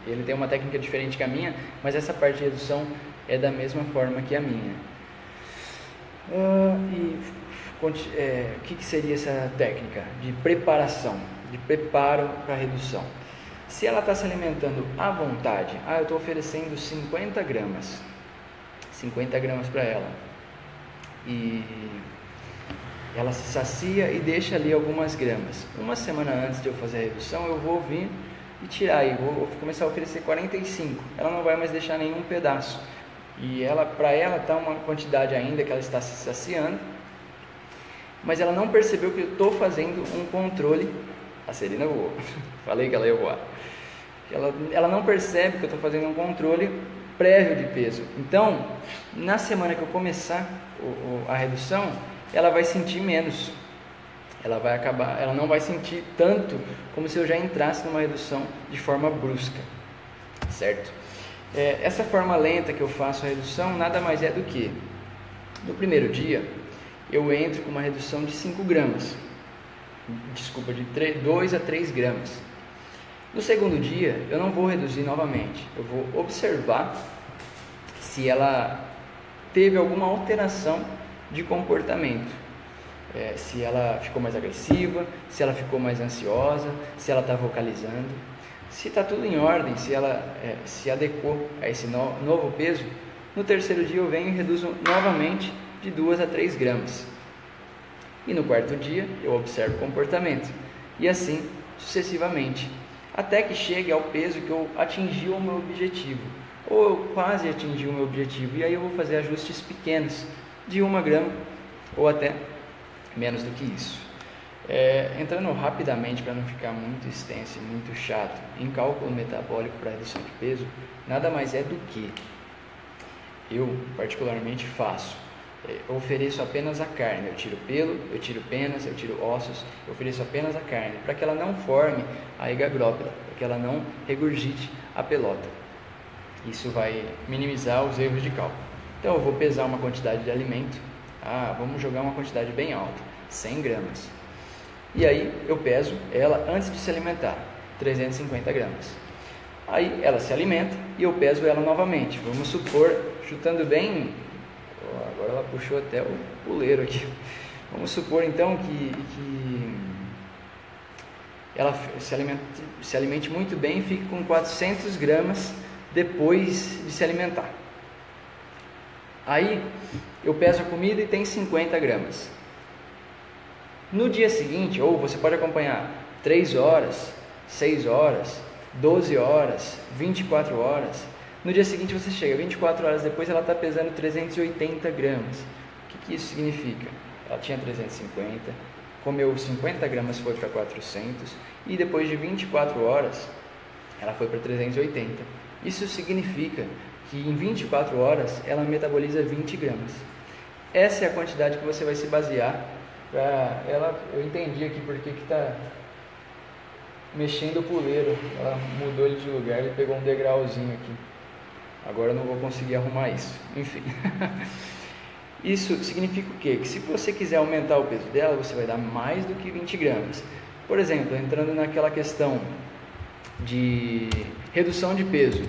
e ele tem uma técnica diferente que a minha, mas essa parte de redução é da mesma forma que a minha. O que seria essa técnica de preparação, de preparo para a redução? Se ela está se alimentando à vontade, eu estou oferecendo 50 gramas para ela, e ela se sacia e deixa ali algumas gramas. Uma semana antes de eu fazer a redução, eu vou vir e tirar, e vou começar a oferecer 45. Ela não vai mais deixar nenhum pedaço, e para ela está uma quantidade ainda que ela está se saciando, mas ela não percebeu que eu estou fazendo um controle. A Celina voou, falei que ela ia voar. Ela não percebe que eu estou fazendo um controle prévio de peso. Então, na semana que eu começar a redução, ela vai sentir menos. Ela não vai sentir tanto como se eu já entrasse numa redução de forma brusca, certo? Essa forma lenta que eu faço a redução nada mais é do que, no primeiro dia, eu entro com uma redução de 5 gramas, de 2 a 3 gramas. No segundo dia, eu não vou reduzir novamente, eu vou observar se ela teve alguma alteração de comportamento, se ela ficou mais agressiva, se ela ficou mais ansiosa, se ela está vocalizando. Se está tudo em ordem, se ela se adequou a esse novo peso, no terceiro dia eu venho e reduzo novamente de 2 a 3 gramas. E no quarto dia eu observo o comportamento, e assim sucessivamente, até que chegue ao peso que eu atingi o meu objetivo, ou eu quase atingi o meu objetivo, e aí eu vou fazer ajustes pequenos, de 1 grama, ou até menos do que isso. Entrando rapidamente para não ficar muito extenso e muito chato, em cálculo metabólico para redução de peso, nada mais é do que eu particularmente faço. Eu ofereço apenas a carne, eu tiro pelo, eu tiro penas, eu tiro ossos, eu ofereço apenas a carne, para que ela não forme a egagrópila, para que ela não regurgite a pelota. Isso vai minimizar os erros de cálculo. Então eu vou pesar uma quantidade de alimento, vamos jogar uma quantidade bem alta, 100 gramas. E aí eu peso ela antes de se alimentar, 350 gramas. Aí ela se alimenta e eu peso ela novamente. Vamos supor, chutando bem, agora ela puxou até o puleiro aqui. Vamos supor então que ela se alimente muito bem e fique com 400 gramas depois de se alimentar. Aí eu peso a comida e tem 50 gramas. No dia seguinte, ou você pode acompanhar 3 horas, 6 horas, 12 horas, 24 horas. No dia seguinte você chega, 24 horas depois ela está pesando 380 gramas. O que isso significa? Ela tinha 350, comeu 50 gramas, foi para 400, e depois de 24 horas ela foi para 380. Isso significa que em 24 horas ela metaboliza 20 gramas. Essa é a quantidade que você vai se basear para ela. Eu entendi aqui porque que está mexendo o puleiro. Ela mudou ele de lugar e pegou um degrauzinho aqui. Agora eu não vou conseguir arrumar isso. Enfim. Isso significa o quê? Que se você quiser aumentar o peso dela, você vai dar mais do que 20 gramas. Por exemplo, entrando naquela questão de redução de peso,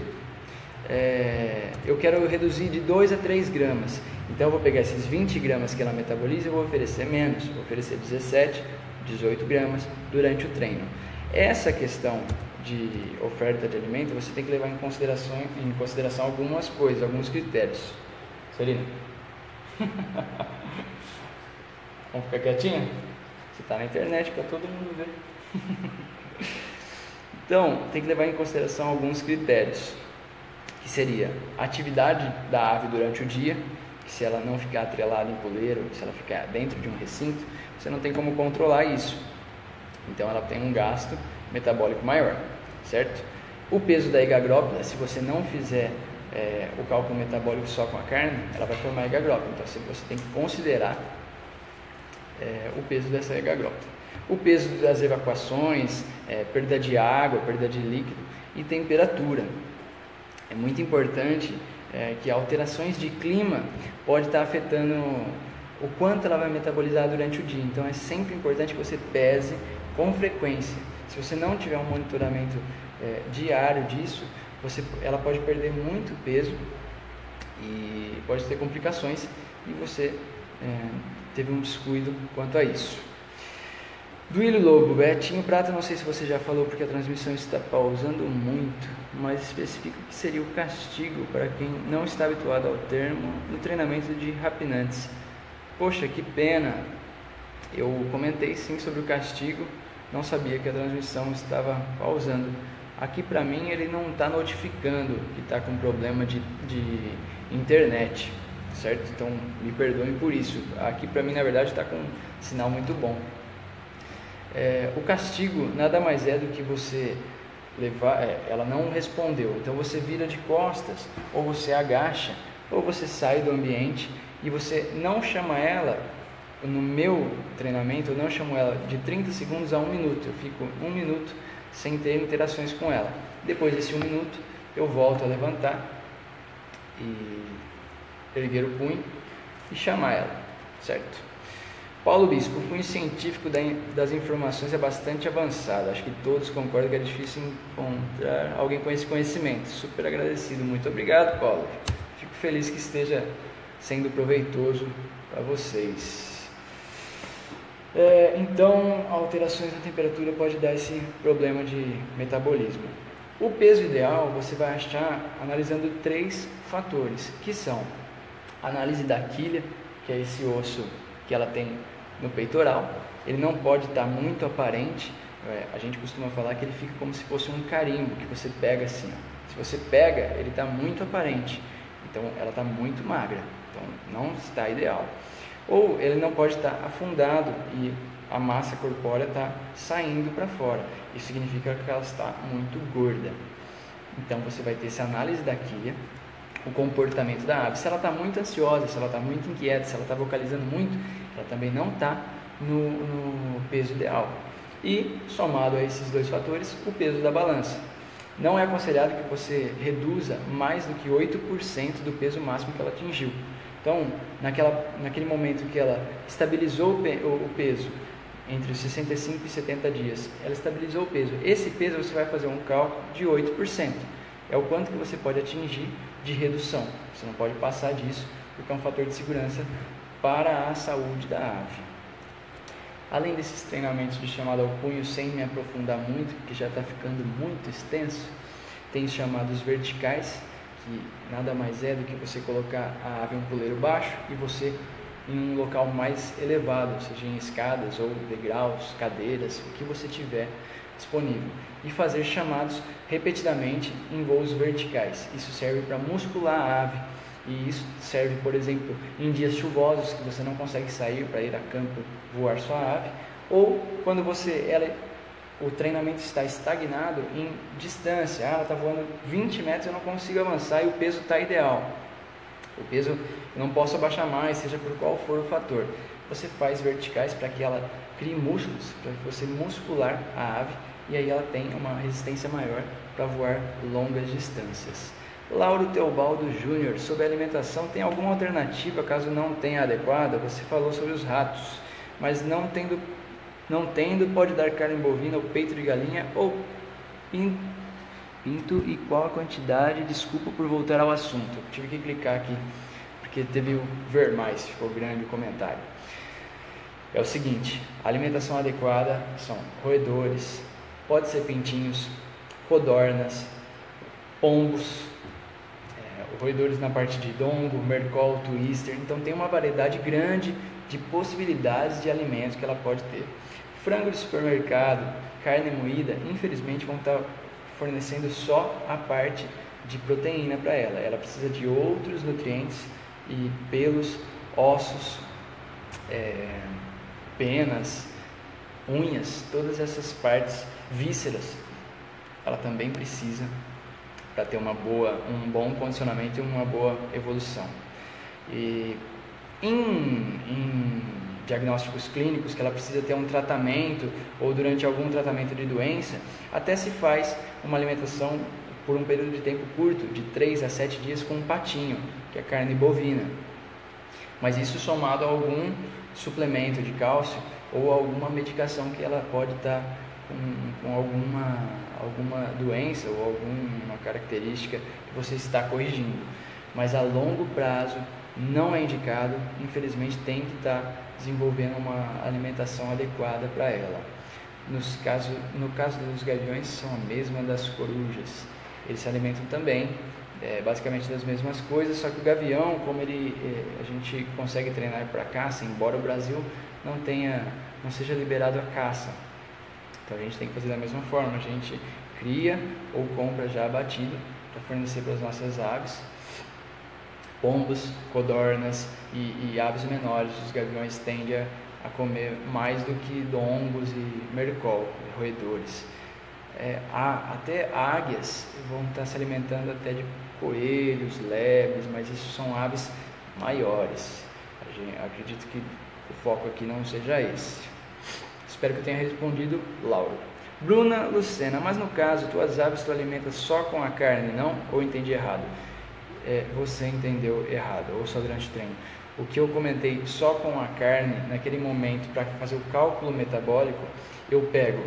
eu quero reduzir de 2 a 3 gramas. Então eu vou pegar esses 20 gramas que ela metaboliza e vou oferecer menos, vou oferecer 17, 18 gramas durante o treino. Essa questão de oferta de alimento, você tem que levar em consideração algumas coisas, alguns critérios. Celina? Vamos ficar quietinho? Você está na internet para todo mundo ver. Então, tem que levar em consideração alguns critérios, que seria a atividade da ave durante o dia, que se ela não ficar atrelada em puleiro, se ela ficar dentro de um recinto, você não tem como controlar isso. Então ela tem um gasto metabólico maior, certo? O peso da higagrópila, se você não fizer o cálculo metabólico só com a carne, ela vai formar higagrópila. Então você tem que considerar o peso dessa higagrópila. O peso das evacuações, perda de água, perda de líquido e temperatura. É muito importante que alterações de clima pode estar afetando o quanto ela vai metabolizar durante o dia. Então é sempre importante que você pese com frequência. Se você não tiver um monitoramento diário disso, ela pode perder muito peso e pode ter complicações e você teve um descuido quanto a isso. Duílio Lobo, Betinho Prata, não sei se você já falou porque a transmissão está pausando muito, mas especifica o que seria o castigo para quem não está habituado ao termo no treinamento de rapinantes. Poxa, que pena! Eu comentei sim sobre o castigo, não sabia que a transmissão estava pausando. Aqui para mim ele não está notificando que está com problema de internet, certo? Então me perdoem por isso. Aqui para mim na verdade está com um sinal muito bom. O castigo nada mais é do que você levar, ela não respondeu, então você vira de costas, ou você agacha, ou você sai do ambiente e você não chama ela. No meu treinamento eu não chamo ela de 30 segundos a 1 minuto, eu fico 1 minuto sem ter interações com ela. Depois desse 1 minuto eu volto a levantar e erguer o punho e chamar ela, certo? Paulo Bispo, o cunho científico das informações é bastante avançado. Acho que todos concordam que é difícil encontrar alguém com esse conhecimento. Super agradecido. Muito obrigado, Paulo. Fico feliz que esteja sendo proveitoso para vocês. Então, alterações na temperatura pode dar esse problema de metabolismo. O peso ideal você vai achar analisando 3 fatores, que são a análise da quilha, que é esse osso que ela tem no peitoral. Ele não pode estar muito aparente. A gente costuma falar que ele fica como se fosse um carimbo que você pega assim. Se você pega, ele está muito aparente. Então ela está muito magra. Então não está ideal. Ou ele não pode estar afundado e a massa corpórea está saindo para fora. Isso significa que ela está muito gorda. Então você vai ter essa análise da quilha, o comportamento da ave. Se ela está muito ansiosa, se ela está muito inquieta, se ela está vocalizando muito, ela também não está no peso ideal. E, somado a esses 2 fatores, o peso da balança. Não é aconselhado que você reduza mais do que 8% do peso máximo que ela atingiu. Então, naquele momento que ela estabilizou o peso, entre os 65 e 70 dias, ela estabilizou o peso. Esse peso você vai fazer um cálculo de 8%. É o quanto que você pode atingir de redução. Você não pode passar disso, porque é um fator de segurança para a saúde da ave. Além desses treinamentos de chamada ao punho, sem me aprofundar muito, porque já está ficando muito extenso, tem os chamados verticais, que nada mais é do que você colocar a ave em um puleiro baixo e você em um local mais elevado, seja em escadas ou degraus, cadeiras, o que você tiver disponível, e fazer chamados repetidamente em voos verticais. Isso serve para muscular a ave, e isso serve, por exemplo, em dias chuvosos que você não consegue sair para ir a campo voar sua ave, ou quando o treinamento está estagnado em distância, ela está voando 20 metros, eu não consigo avançar e o peso está ideal. O peso eu não posso abaixar mais, seja por qual for o fator. Você faz verticais para que ela crie músculos, para você muscular a ave, e aí ela tem uma resistência maior para voar longas distâncias. Lauro Teobaldo Júnior, sobre a alimentação, tem alguma alternativa caso não tenha adequada? Você falou sobre os ratos, mas não tendo, pode dar carne bovina ou peito de galinha ou pinto, e qual a quantidade? Desculpa por voltar ao assunto, eu tive que clicar aqui porque teve o ver mais, ficou grande o comentário. É o seguinte, a alimentação adequada são roedores, pode ser pintinhos, codornas, pombos, roedores na parte de dongo, mercol, twister. Então tem uma variedade grande de possibilidades de alimento que ela pode ter. Frango de supermercado, carne moída, infelizmente vão estar fornecendo só a parte de proteína para ela. Ela precisa de outros nutrientes e pelos, ossos, penas, unhas, todas essas partes, vísceras, ela também precisa para ter um bom condicionamento e uma boa evolução. E em diagnósticos clínicos que ela precisa ter um tratamento ou durante algum tratamento de doença, até se faz uma alimentação por um período de tempo curto, de 3 a 7 dias, com um patinho, que é carne bovina. Mas isso somado a algum suplemento de cálcio ou alguma medicação que ela pode estar com alguma doença ou alguma característica que você está corrigindo. Mas a longo prazo não é indicado, infelizmente tem que estar desenvolvendo uma alimentação adequada para ela. No caso dos gaviões, são a mesma das corujas. Eles se alimentam também basicamente das mesmas coisas, só que o gavião, como a gente consegue treinar para caça, embora o Brasil não seja liberado a caça, então a gente tem que fazer da mesma forma, a gente cria ou compra já abatido para fornecer para as nossas aves. Pombos, codornas e aves menores, os gaviões tendem a comer mais do que dongos e mercol, roedores. Até águias vão estar se alimentando até de coelhos, lebres, mas isso são aves maiores. Acredito que o foco aqui não seja esse. Espero que eu tenha respondido, Laura. Bruna Lucena, mas no caso, tuas aves tu alimentas só com a carne, não? Ou entendi errado? Você entendeu errado, ou só durante o treino. O que eu comentei só com a carne, naquele momento, para fazer o cálculo metabólico, eu pego,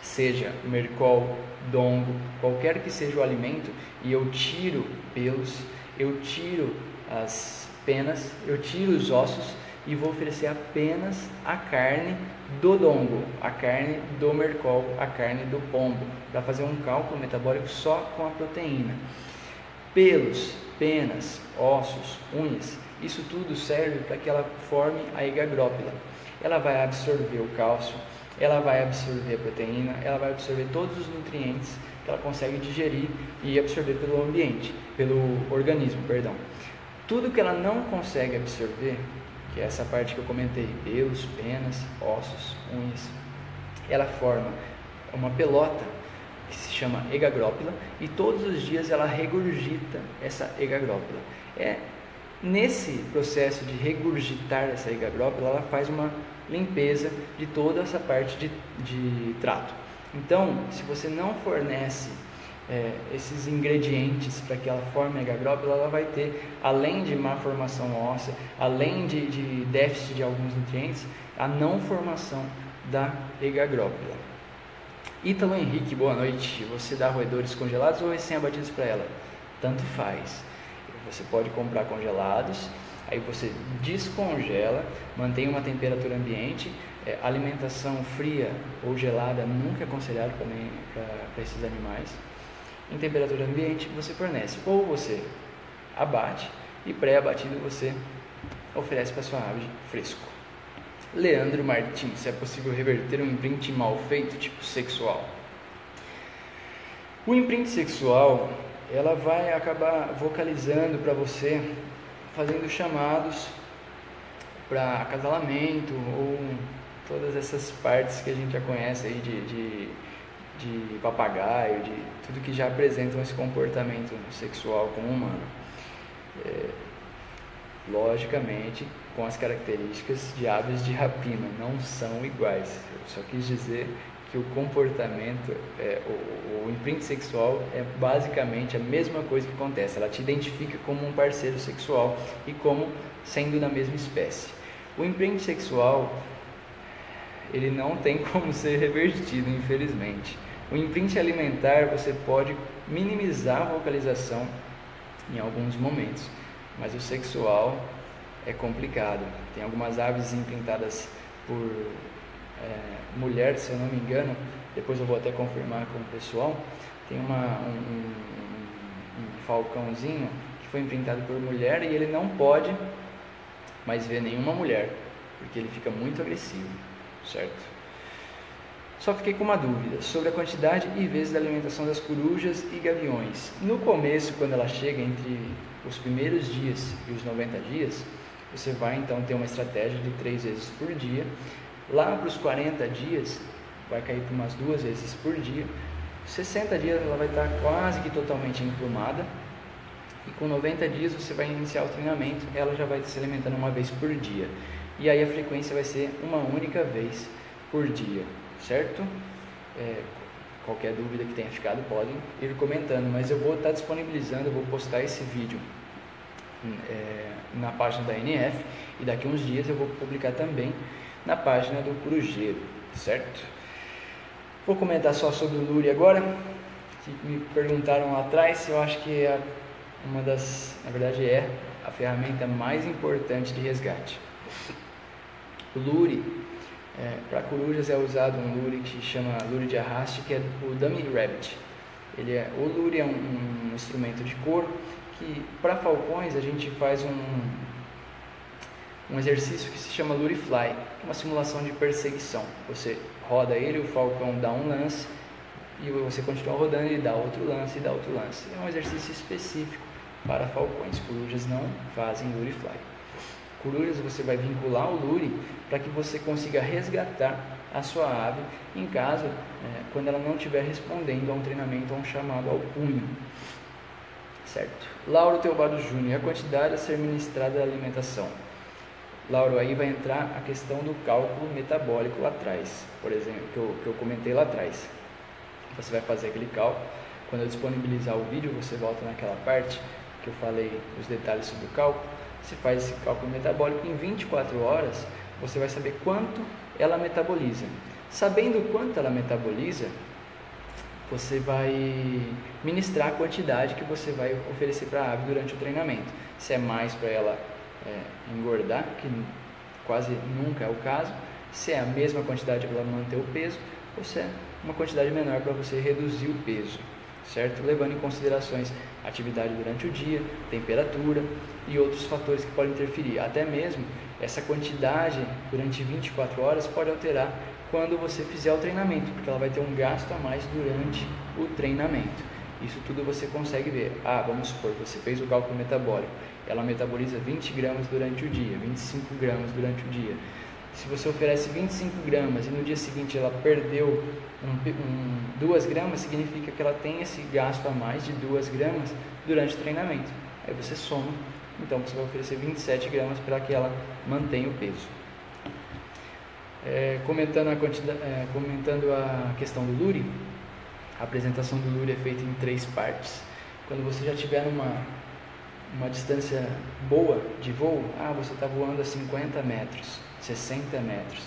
seja mercol, dongo, qualquer que seja o alimento, e eu tiro pelos, eu tiro as penas, eu tiro os ossos e vou oferecer apenas a carne do dongo, a carne do mercol, a carne do pombo, para fazer um cálculo metabólico só com a proteína. Pelos, penas, ossos, unhas, isso tudo serve para que ela forme a egagrópila. Ela vai absorver o cálcio, ela vai absorver a proteína, ela vai absorver todos os nutrientes que ela consegue digerir e absorver pelo ambiente, pelo organismo, perdão. Tudo que ela não consegue absorver, que é essa parte que eu comentei, pelos, penas, ossos, unhas, ela forma uma pelota que se chama egagrópila e todos os dias ela regurgita essa egagrópila. Nesse processo de regurgitar essa egagrópila, ela faz uma limpeza de toda essa parte de trato. Então, se você não fornece esses ingredientes para que ela forme a egagrópila, ela vai ter, além de má formação óssea, além de déficit de alguns nutrientes, a não formação da egagrópila. Ítalo Henrique, boa noite. Você dá roedores congelados ou recém-abatidos para ela? Tanto faz. Você pode comprar congelados, aí você descongela, mantém uma temperatura ambiente. Alimentação fria ou gelada nunca é aconselhado para esses animais. Em temperatura ambiente você fornece, ou você abate e pré-abatido você oferece para sua ave fresco. Leandro Martins, se é possível reverter um imprint mal feito, tipo sexual? O imprint sexual, ela vai acabar vocalizando para você, fazendo chamados para acasalamento ou todas essas partes que a gente já conhece aí de papagaio, de tudo que já apresentam esse comportamento sexual como humano. Logicamente, com as características de aves de rapina, não são iguais. Eu só quis dizer que o comportamento, o imprint sexual é basicamente a mesma coisa que acontece. Ela te identifica como um parceiro sexual e como sendo da mesma espécie. O imprint sexual, ele não tem como ser revertido, infelizmente. O imprint alimentar, você pode minimizar a vocalização em alguns momentos, mas o sexual é complicado. Tem algumas aves imprintadas por mulher, se eu não me engano, depois eu vou até confirmar com o pessoal. Tem um falcãozinho que foi imprintado por mulher e ele não pode mais ver nenhuma mulher. porque ele fica muito agressivo, certo? Só fiquei com uma dúvida sobre a quantidade e vezes da alimentação das corujas e gaviões. No começo, quando ela chega entre os primeiros dias e os 90 dias, você vai então ter uma estratégia de 3 vezes por dia. Lá para os 40 dias, vai cair para umas 2 vezes por dia. 60 dias ela vai estar quase que totalmente emplumada. E com 90 dias você vai iniciar o treinamento, ela já vai se alimentando uma vez por dia. E aí a frequência vai ser uma única vez por dia, certo? Qualquer dúvida que tenha ficado podem ir comentando, mas eu vou estar disponibilizando, eu vou postar esse vídeo na página da NF e daqui uns dias eu vou publicar também na página do Corujeiro, certo? Vou comentar só sobre o Lure agora, que me perguntaram lá atrás. Eu acho que na verdade é a ferramenta mais importante de resgate. O Lure, para corujas é usado um Lure que chama Lure de arraste, que é o Dummy Rabbit. O Lure é um instrumento de couro que para falcões a gente faz um exercício que se chama Lure Fly, que é uma simulação de perseguição. Você roda ele, o falcão dá um lance e você continua rodando, ele dá outro lance e dá outro lance. É um exercício específico para falcões. Corujas não fazem Lure Fly. Corujas você vai vincular o Lure para que você consiga resgatar a sua ave em caso, quando ela não estiver respondendo a um treinamento, a um chamado ao punho. Certo? Lauro Teobaldo Júnior, a quantidade a ser ministrada da alimentação. Lauro, aí vai entrar a questão do cálculo metabólico lá atrás, por exemplo, que eu comentei lá atrás. Você vai fazer aquele cálculo. Quando eu disponibilizar o vídeo, você volta naquela parte que eu falei os detalhes sobre o cálculo. Você faz esse cálculo metabólico em 24 horas, você vai saber quanto ela metaboliza. Sabendo quanto ela metaboliza, você vai ministrar a quantidade que você vai oferecer para a ave durante o treinamento. Se é mais para ela engordar, que quase nunca é o caso, se é a mesma quantidade para ela manter o peso, ou se é uma quantidade menor para você reduzir o peso, certo? Levando em considerações atividade durante o dia, temperatura e outros fatores que podem interferir. Até mesmo essa quantidade durante 24 horas pode alterar quando você fizer o treinamento, porque ela vai ter um gasto a mais durante o treinamento. Isso tudo você consegue ver. Vamos supor, você fez o cálculo metabólico, ela metaboliza 20 gramas durante o dia, 25 gramas durante o dia. Se você oferece 25 gramas e no dia seguinte ela perdeu 2 gramas, significa que ela tem esse gasto a mais de 2 gramas durante o treinamento. Aí você soma, então você vai oferecer 27 gramas para que ela mantenha o peso. Comentando a questão do Lure, a apresentação do Lure é feita em 3 partes. Quando você já tiver uma distância boa de voo, você está voando a 50 metros, 60 metros,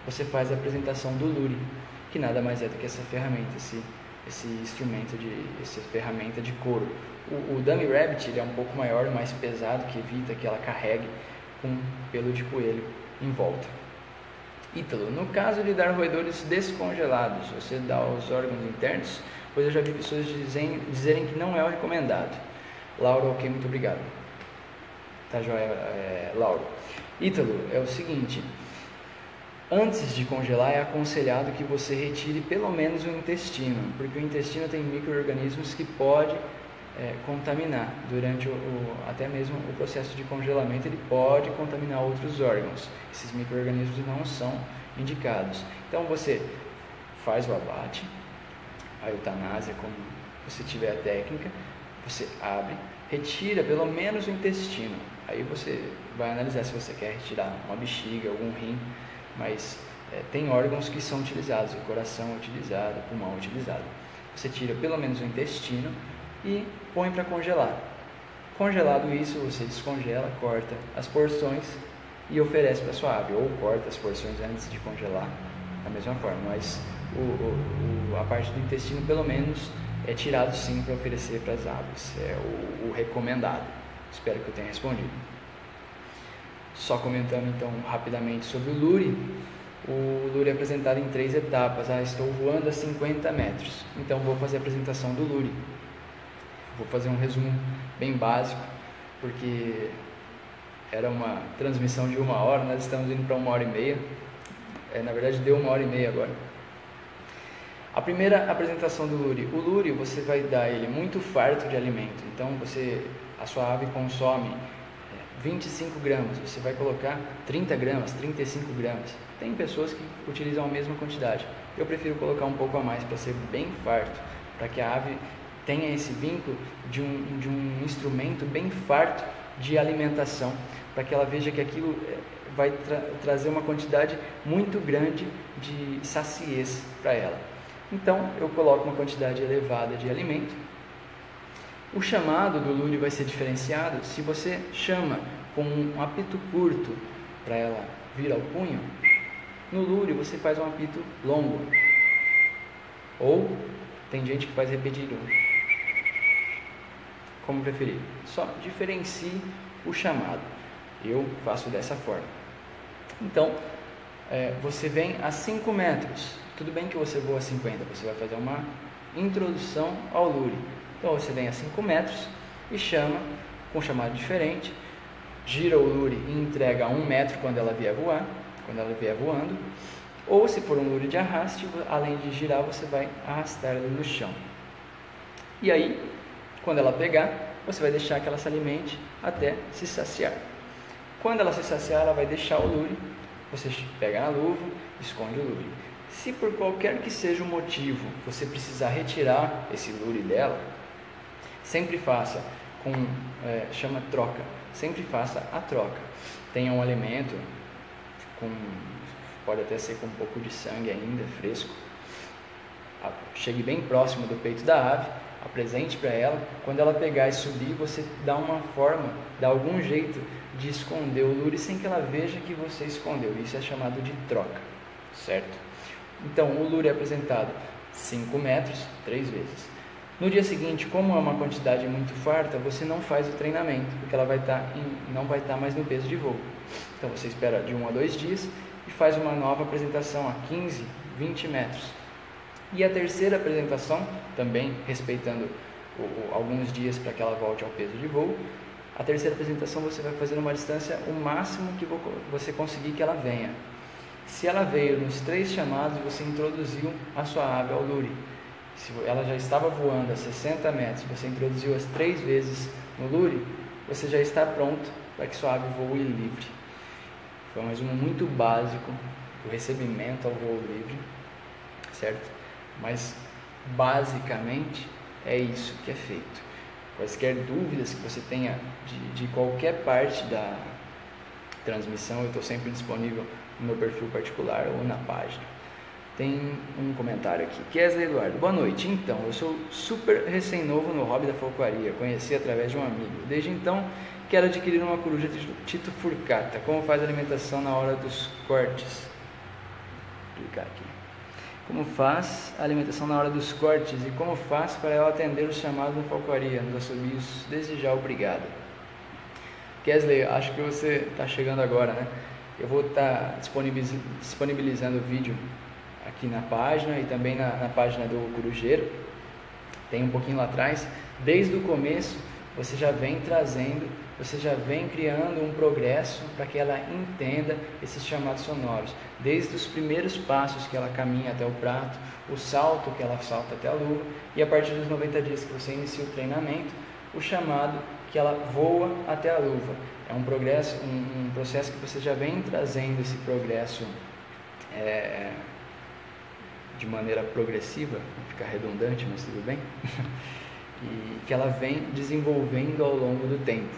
você faz a apresentação do Lure, que nada mais é do que essa ferramenta, esse instrumento, essa ferramenta de couro. O Dummy Rabbit ele é um pouco maior, mais pesado, que evita que ela carregue com pelo de coelho em volta. Ítalo, no caso de dar roedores descongelados, você dá aos órgãos internos, pois eu já vi pessoas dizerem que não é o recomendado. Lauro, ok, muito obrigado. Tá joia, Lauro. Ítalo, é o seguinte, antes de congelar é aconselhado que você retire pelo menos o intestino, porque o intestino tem micro-organismos que pode contaminar durante até mesmo o processo de congelamento, ele pode contaminar outros órgãos. Esses micro-organismos não são indicados. Então você faz o abate, a eutanásia, como você tiver a técnica, você abre, retira pelo menos o intestino. Aí você vai analisar se você quer retirar uma bexiga, algum rim, mas tem órgãos que são utilizados, o coração é utilizado, o pulmão é utilizado. Você tira pelo menos o intestino e põe para congelar. Congelado isso, você descongela, corta as porções e oferece para sua ave, ou corta as porções antes de congelar, da mesma forma, mas a parte do intestino pelo menos é tirado sim para oferecer para as aves, é o recomendado. Espero que eu tenha respondido. Só comentando então rapidamente sobre o Lure. O Lure é apresentado em 3 etapas. Estou voando a 50 metros, então vou fazer a apresentação do Lure. Vou fazer um resumo bem básico, porque era uma transmissão de 1 hora, nós estamos indo para 1h30. Na verdade deu 1h30 agora. A primeira apresentação do lure. O lure você vai dar ele muito farto de alimento. Então a sua ave consome 25 gramas, você vai colocar 30 gramas, 35 gramas. Tem pessoas que utilizam a mesma quantidade. Eu prefiro colocar um pouco a mais para ser bem farto, para que a ave tenha esse vínculo de um instrumento bem farto de alimentação, para que ela veja que aquilo vai trazer uma quantidade muito grande de saciez para ela. Então, eu coloco uma quantidade elevada de alimento. O chamado do lure vai ser diferenciado se você chama com um apito curto para ela vir ao punho. No lure você faz um apito longo. Ou tem gente que faz repetido. Como preferir. Só diferencie o chamado. Eu faço dessa forma. Então, você vem a 5 metros. Tudo bem que você voa a 50, você vai fazer uma introdução ao lure. Então você vem a 5 metros e chama com um chamado diferente, gira o lure e entrega a 1 metro quando ela vier voar, quando ela vier voando. Ou se for um lure de arraste, além de girar, você vai arrastar ele no chão. E aí, quando ela pegar, você vai deixar que ela se alimente até se saciar. Quando ela se saciar, ela vai deixar o lure, você pega na luva, esconde o lure. Se por qualquer que seja o motivo você precisar retirar esse lure dela, sempre faça chama troca, sempre faça a troca. Tenha um alimento, pode até ser com um pouco de sangue ainda, fresco. Chegue bem próximo do peito da ave, apresente para ela. Quando ela pegar e subir, você dá uma forma, dá algum jeito de esconder o lure sem que ela veja que você escondeu. Isso é chamado de troca, certo? Então, o lure é apresentado 5 metros, 3 vezes. No dia seguinte, como é uma quantidade muito farta, você não faz o treinamento, porque ela não vai estar mais no peso de voo. Então, você espera de 1 a 2 dias e faz uma nova apresentação a 15, 20 metros. E a terceira apresentação, também respeitando alguns dias para que ela volte ao peso de voo, a terceira apresentação você vai fazer numa distância o máximo que você conseguir que ela venha. Se ela veio nos 3 chamados, você introduziu a sua ave ao lure. Se ela já estava voando a 60 metros, você introduziu as 3 vezes no lure, você já está pronto para que sua ave voe livre. Foi um resumo muito básico do recebimento ao voo livre, certo? Mas basicamente é isso que é feito. Quaisquer dúvidas que você tenha de qualquer parte da transmissão, eu estou sempre disponível no meu perfil particular ou na página. Tem um comentário aqui. Kesley Eduardo, boa noite. Então, eu sou super recém-novo no hobby da falcoaria. Conheci através de um amigo. Desde então, quero adquirir uma coruja Tito Furcata. Como faz a alimentação na hora dos cortes? Vou clicar aqui. Como faz a alimentação na hora dos cortes e como faz para ela atender os chamados da falcoaria, nos assobios? Desde já, obrigado. Kesley, acho que você está chegando agora, né? Eu vou estar disponibilizando o vídeo aqui na página e também na página do Corujeiro. Tem um pouquinho lá atrás. Desde o começo, você já vem trazendo, você já vem criando um progresso para que ela entenda esses chamados sonoros. Desde os primeiros passos que ela caminha até o prato, o salto que ela salta até a luva, e a partir dos 90 dias que você inicia o treinamento, o chamado que ela voa até a luva. É um progresso, um processo que você já vem trazendo esse progresso de maneira progressiva, não ficar redundante, mas tudo bem, e que ela vem desenvolvendo ao longo do tempo.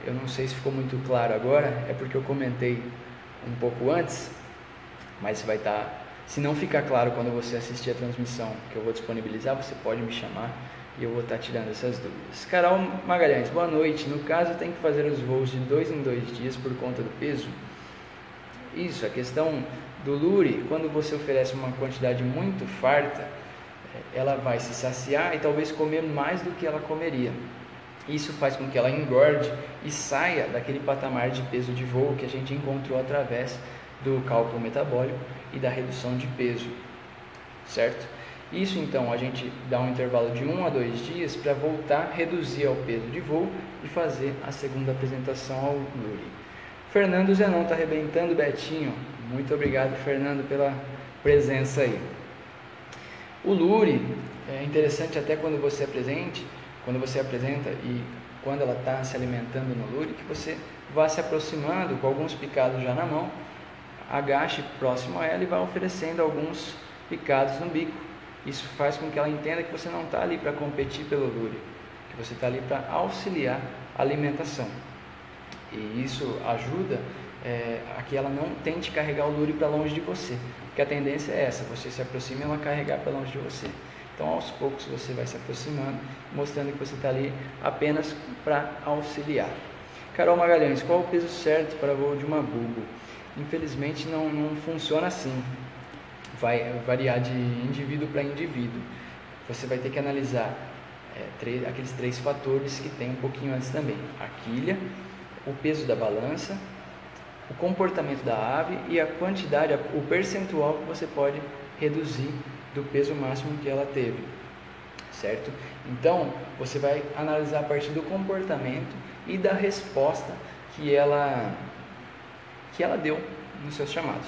Eu não sei se ficou muito claro agora, é porque eu comentei um pouco antes, mas vai estar, se não ficar claro quando você assistir a transmissão que eu vou disponibilizar, você pode me chamar e eu vou estar tirando essas dúvidas. Carol Magalhães, boa noite. No caso, tem que fazer os voos de 2 em 2 dias por conta do peso? Isso, a questão do lure, quando você oferece uma quantidade muito farta, ela vai se saciar e talvez comer mais do que ela comeria. Isso faz com que ela engorde e saia daquele patamar de peso de voo que a gente encontrou através do cálculo metabólico e da redução de peso, certo? Isso então a gente dá um intervalo de 1 a 2 dias para voltar a reduzir ao peso de voo e fazer a segunda apresentação ao Luri. Fernando Zenon está arrebentando, Betinho. Muito obrigado, Fernando, pela presença aí. O Luri é interessante até quando você apresenta e quando ela está se alimentando no Luri, que você vá se aproximando com alguns picados já na mão, agache próximo a ela e vá oferecendo alguns picados no bico. Isso faz com que ela entenda que você não está ali para competir pelo Luri, que você está ali para auxiliar a alimentação. E isso ajuda a que ela não tente carregar o Luri para longe de você, porque a tendência é essa, você se aproxima e ela carregar para longe de você. Então, aos poucos você vai se aproximando, mostrando que você está ali apenas para auxiliar. Carol Magalhães, qual o peso certo para voo de uma bulbo? Infelizmente não funciona assim. Vai variar de indivíduo para indivíduo. Você vai ter que analisar aqueles 3 fatores que tem um pouquinho antes também: a quilha, o peso da balança, o comportamento da ave e a quantidade, o percentual que você pode reduzir do peso máximo que ela teve, certo? Então, você vai analisar a partir do comportamento e da resposta que ela deu nos seus chamados.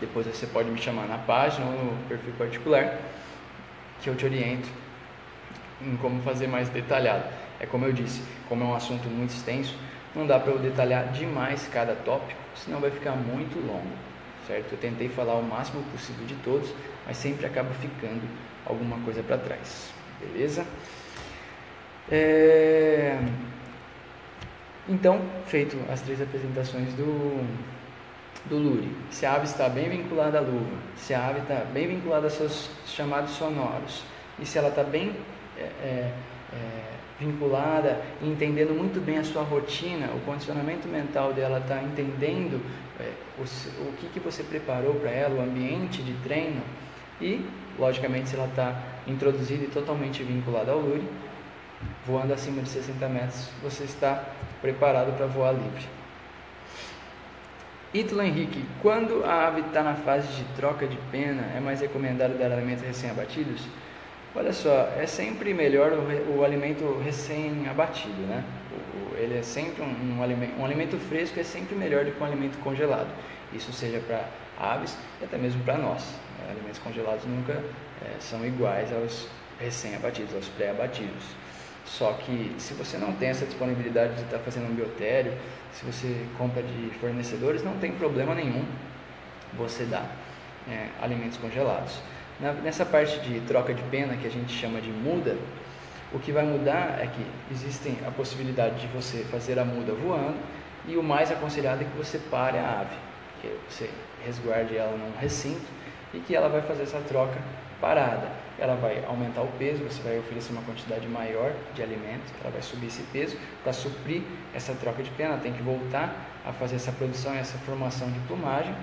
Depois você pode me chamar na página ou no perfil particular, que eu te oriento em como fazer mais detalhado. É como eu disse, como é um assunto muito extenso, não dá para eu detalhar demais cada tópico, senão vai ficar muito longo, certo? Eu tentei falar o máximo possível de todos, mas sempre acaba ficando alguma coisa para trás, beleza? Então, feito as 3 apresentações do Luri, se a ave está bem vinculada à luva, se a ave está bem vinculada aos seus chamados sonoros, e se ela está bem vinculada e entendendo muito bem a sua rotina, o condicionamento mental dela está entendendo o que você preparou para ela, o ambiente de treino, e logicamente se ela está introduzida e totalmente vinculada ao Luri, voando acima de 60 metros, você está preparado para voar livre. Ítalo Henrique, quando a ave está na fase de troca de pena, é mais recomendado dar alimentos recém-abatidos? Olha só, é sempre melhor o alimento recém-abatido, né? Ele é sempre um alimento fresco é sempre melhor do que um alimento congelado. Isso seja para aves e até mesmo para nós. Alimentos congelados nunca são iguais aos recém-abatidos, aos pré-abatidos. Só que se você não tem essa disponibilidade de estar fazendo um biotério, se você compra de fornecedores, não tem problema nenhum você dar alimentos congelados. Nessa parte de troca de pena, que a gente chama de muda, o que vai mudar é que existe a possibilidade de você fazer a muda voando, e o mais aconselhado é que você pare a ave, que você resguarde ela num recinto e que ela vai fazer essa troca parada. Ela vai aumentar o peso, você vai oferecer uma quantidade maior de alimento, ela vai subir esse peso para suprir essa troca de pena, ela tem que voltar a fazer essa produção, essa formação de plumagem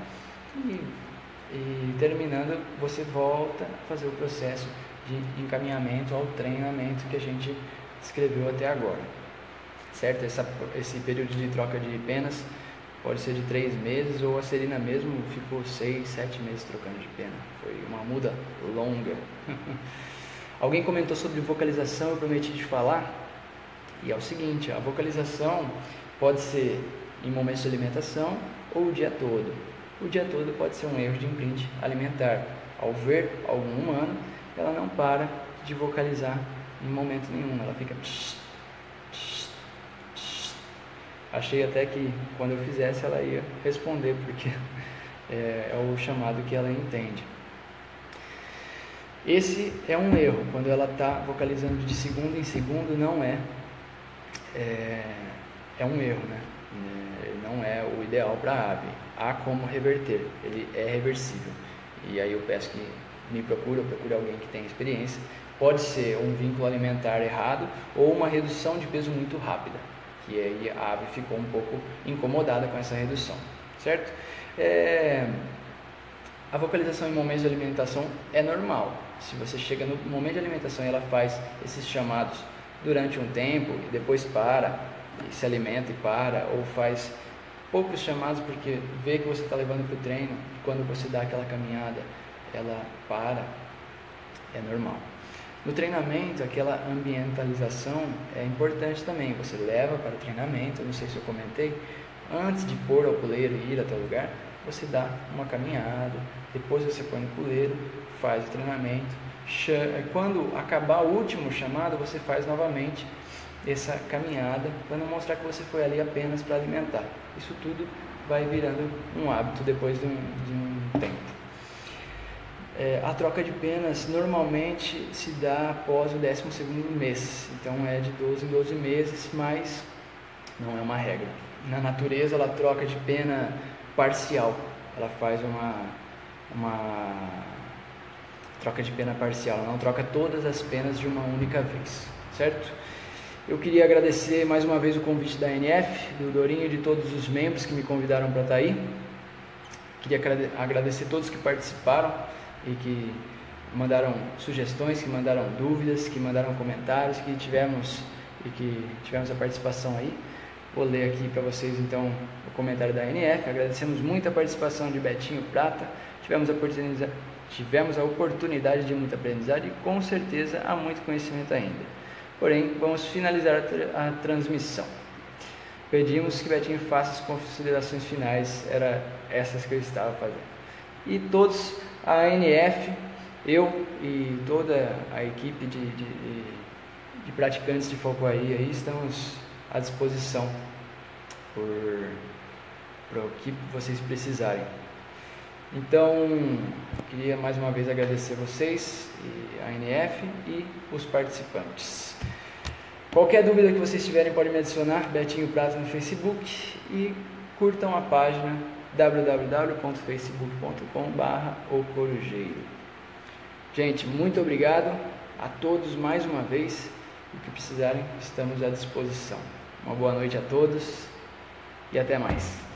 e terminando, você volta a fazer o processo de encaminhamento ao treinamento que a gente descreveu até agora, certo? Esse período de troca de penas pode ser de 3 meses, ou a Serena mesmo ficou 6, 7 meses trocando de pena. Foi uma muda longa. Alguém comentou sobre vocalização, eu prometi de falar, e é o seguinte: a vocalização pode ser em momentos de alimentação ou o dia todo. O dia todo pode ser um erro de imprint alimentar. Ao ver algum humano, ela não para de vocalizar em momento nenhum, ela fica psh, psh, psh. Achei até que quando eu fizesse ela ia responder, porque é o chamado que ela entende. Esse é um erro, quando ela está vocalizando de segundo em segundo, não é um erro, né? Ele não é o ideal para a ave. Há como reverter, ele é reversível. E aí eu peço que me procure alguém que tenha experiência. Pode ser um vínculo alimentar errado ou uma redução de peso muito rápida, que aí a ave ficou um pouco incomodada com essa redução, certo? A vocalização em momentos de alimentação é normal. Se você chega no momento de alimentação e ela faz esses chamados durante um tempo e depois para, e se alimenta e para, ou faz poucos chamados porque vê que você está levando para o treino, e quando você dá aquela caminhada ela para, é normal. No treinamento, aquela ambientalização é importante também. Você leva para o treinamento, não sei se eu comentei, antes de pôr ao puleiro e ir até o lugar, você dá uma caminhada, depois você põe no puleiro, faz o treinamento. Quando acabar o último chamado, você faz novamente essa caminhada para não mostrar que você foi ali apenas para alimentar. Isso tudo vai virando um hábito depois de um tempo. A troca de penas normalmente se dá após o 12º mês, então é de 12 em 12 meses, mas não é uma regra. Na natureza ela troca de pena parcial, ela faz uma troca de pena parcial, ela não troca todas as penas de uma única vez, certo? Eu queria agradecer mais uma vez o convite da ANF, do Dorinho e de todos os membros que me convidaram para estar aí. Queria agradecer a todos que participaram e que mandaram sugestões, que mandaram dúvidas, que mandaram comentários, que tivemos a participação aí. Vou ler aqui para vocês então o comentário da ANF. Agradecemos muito a participação de Betinho Prata, tivemos a oportunidade de muita aprendizagem e com certeza há muito conhecimento ainda. Porém, vamos finalizar a transmissão. Pedimos que Betinho faça as considerações finais, era essas que eu estava fazendo. E todos, a ANF, eu e toda a equipe de praticantes de Focoaí aí estamos à disposição para o que vocês precisarem. Então, queria mais uma vez agradecer vocês, a ANF e os participantes. Qualquer dúvida que vocês tiverem, podem me adicionar, Betinho Prata no Facebook, e curtam a página www.facebook.com/ocorujeiro. Gente, muito obrigado a todos mais uma vez. O que precisarem, estamos à disposição. Uma boa noite a todos e até mais.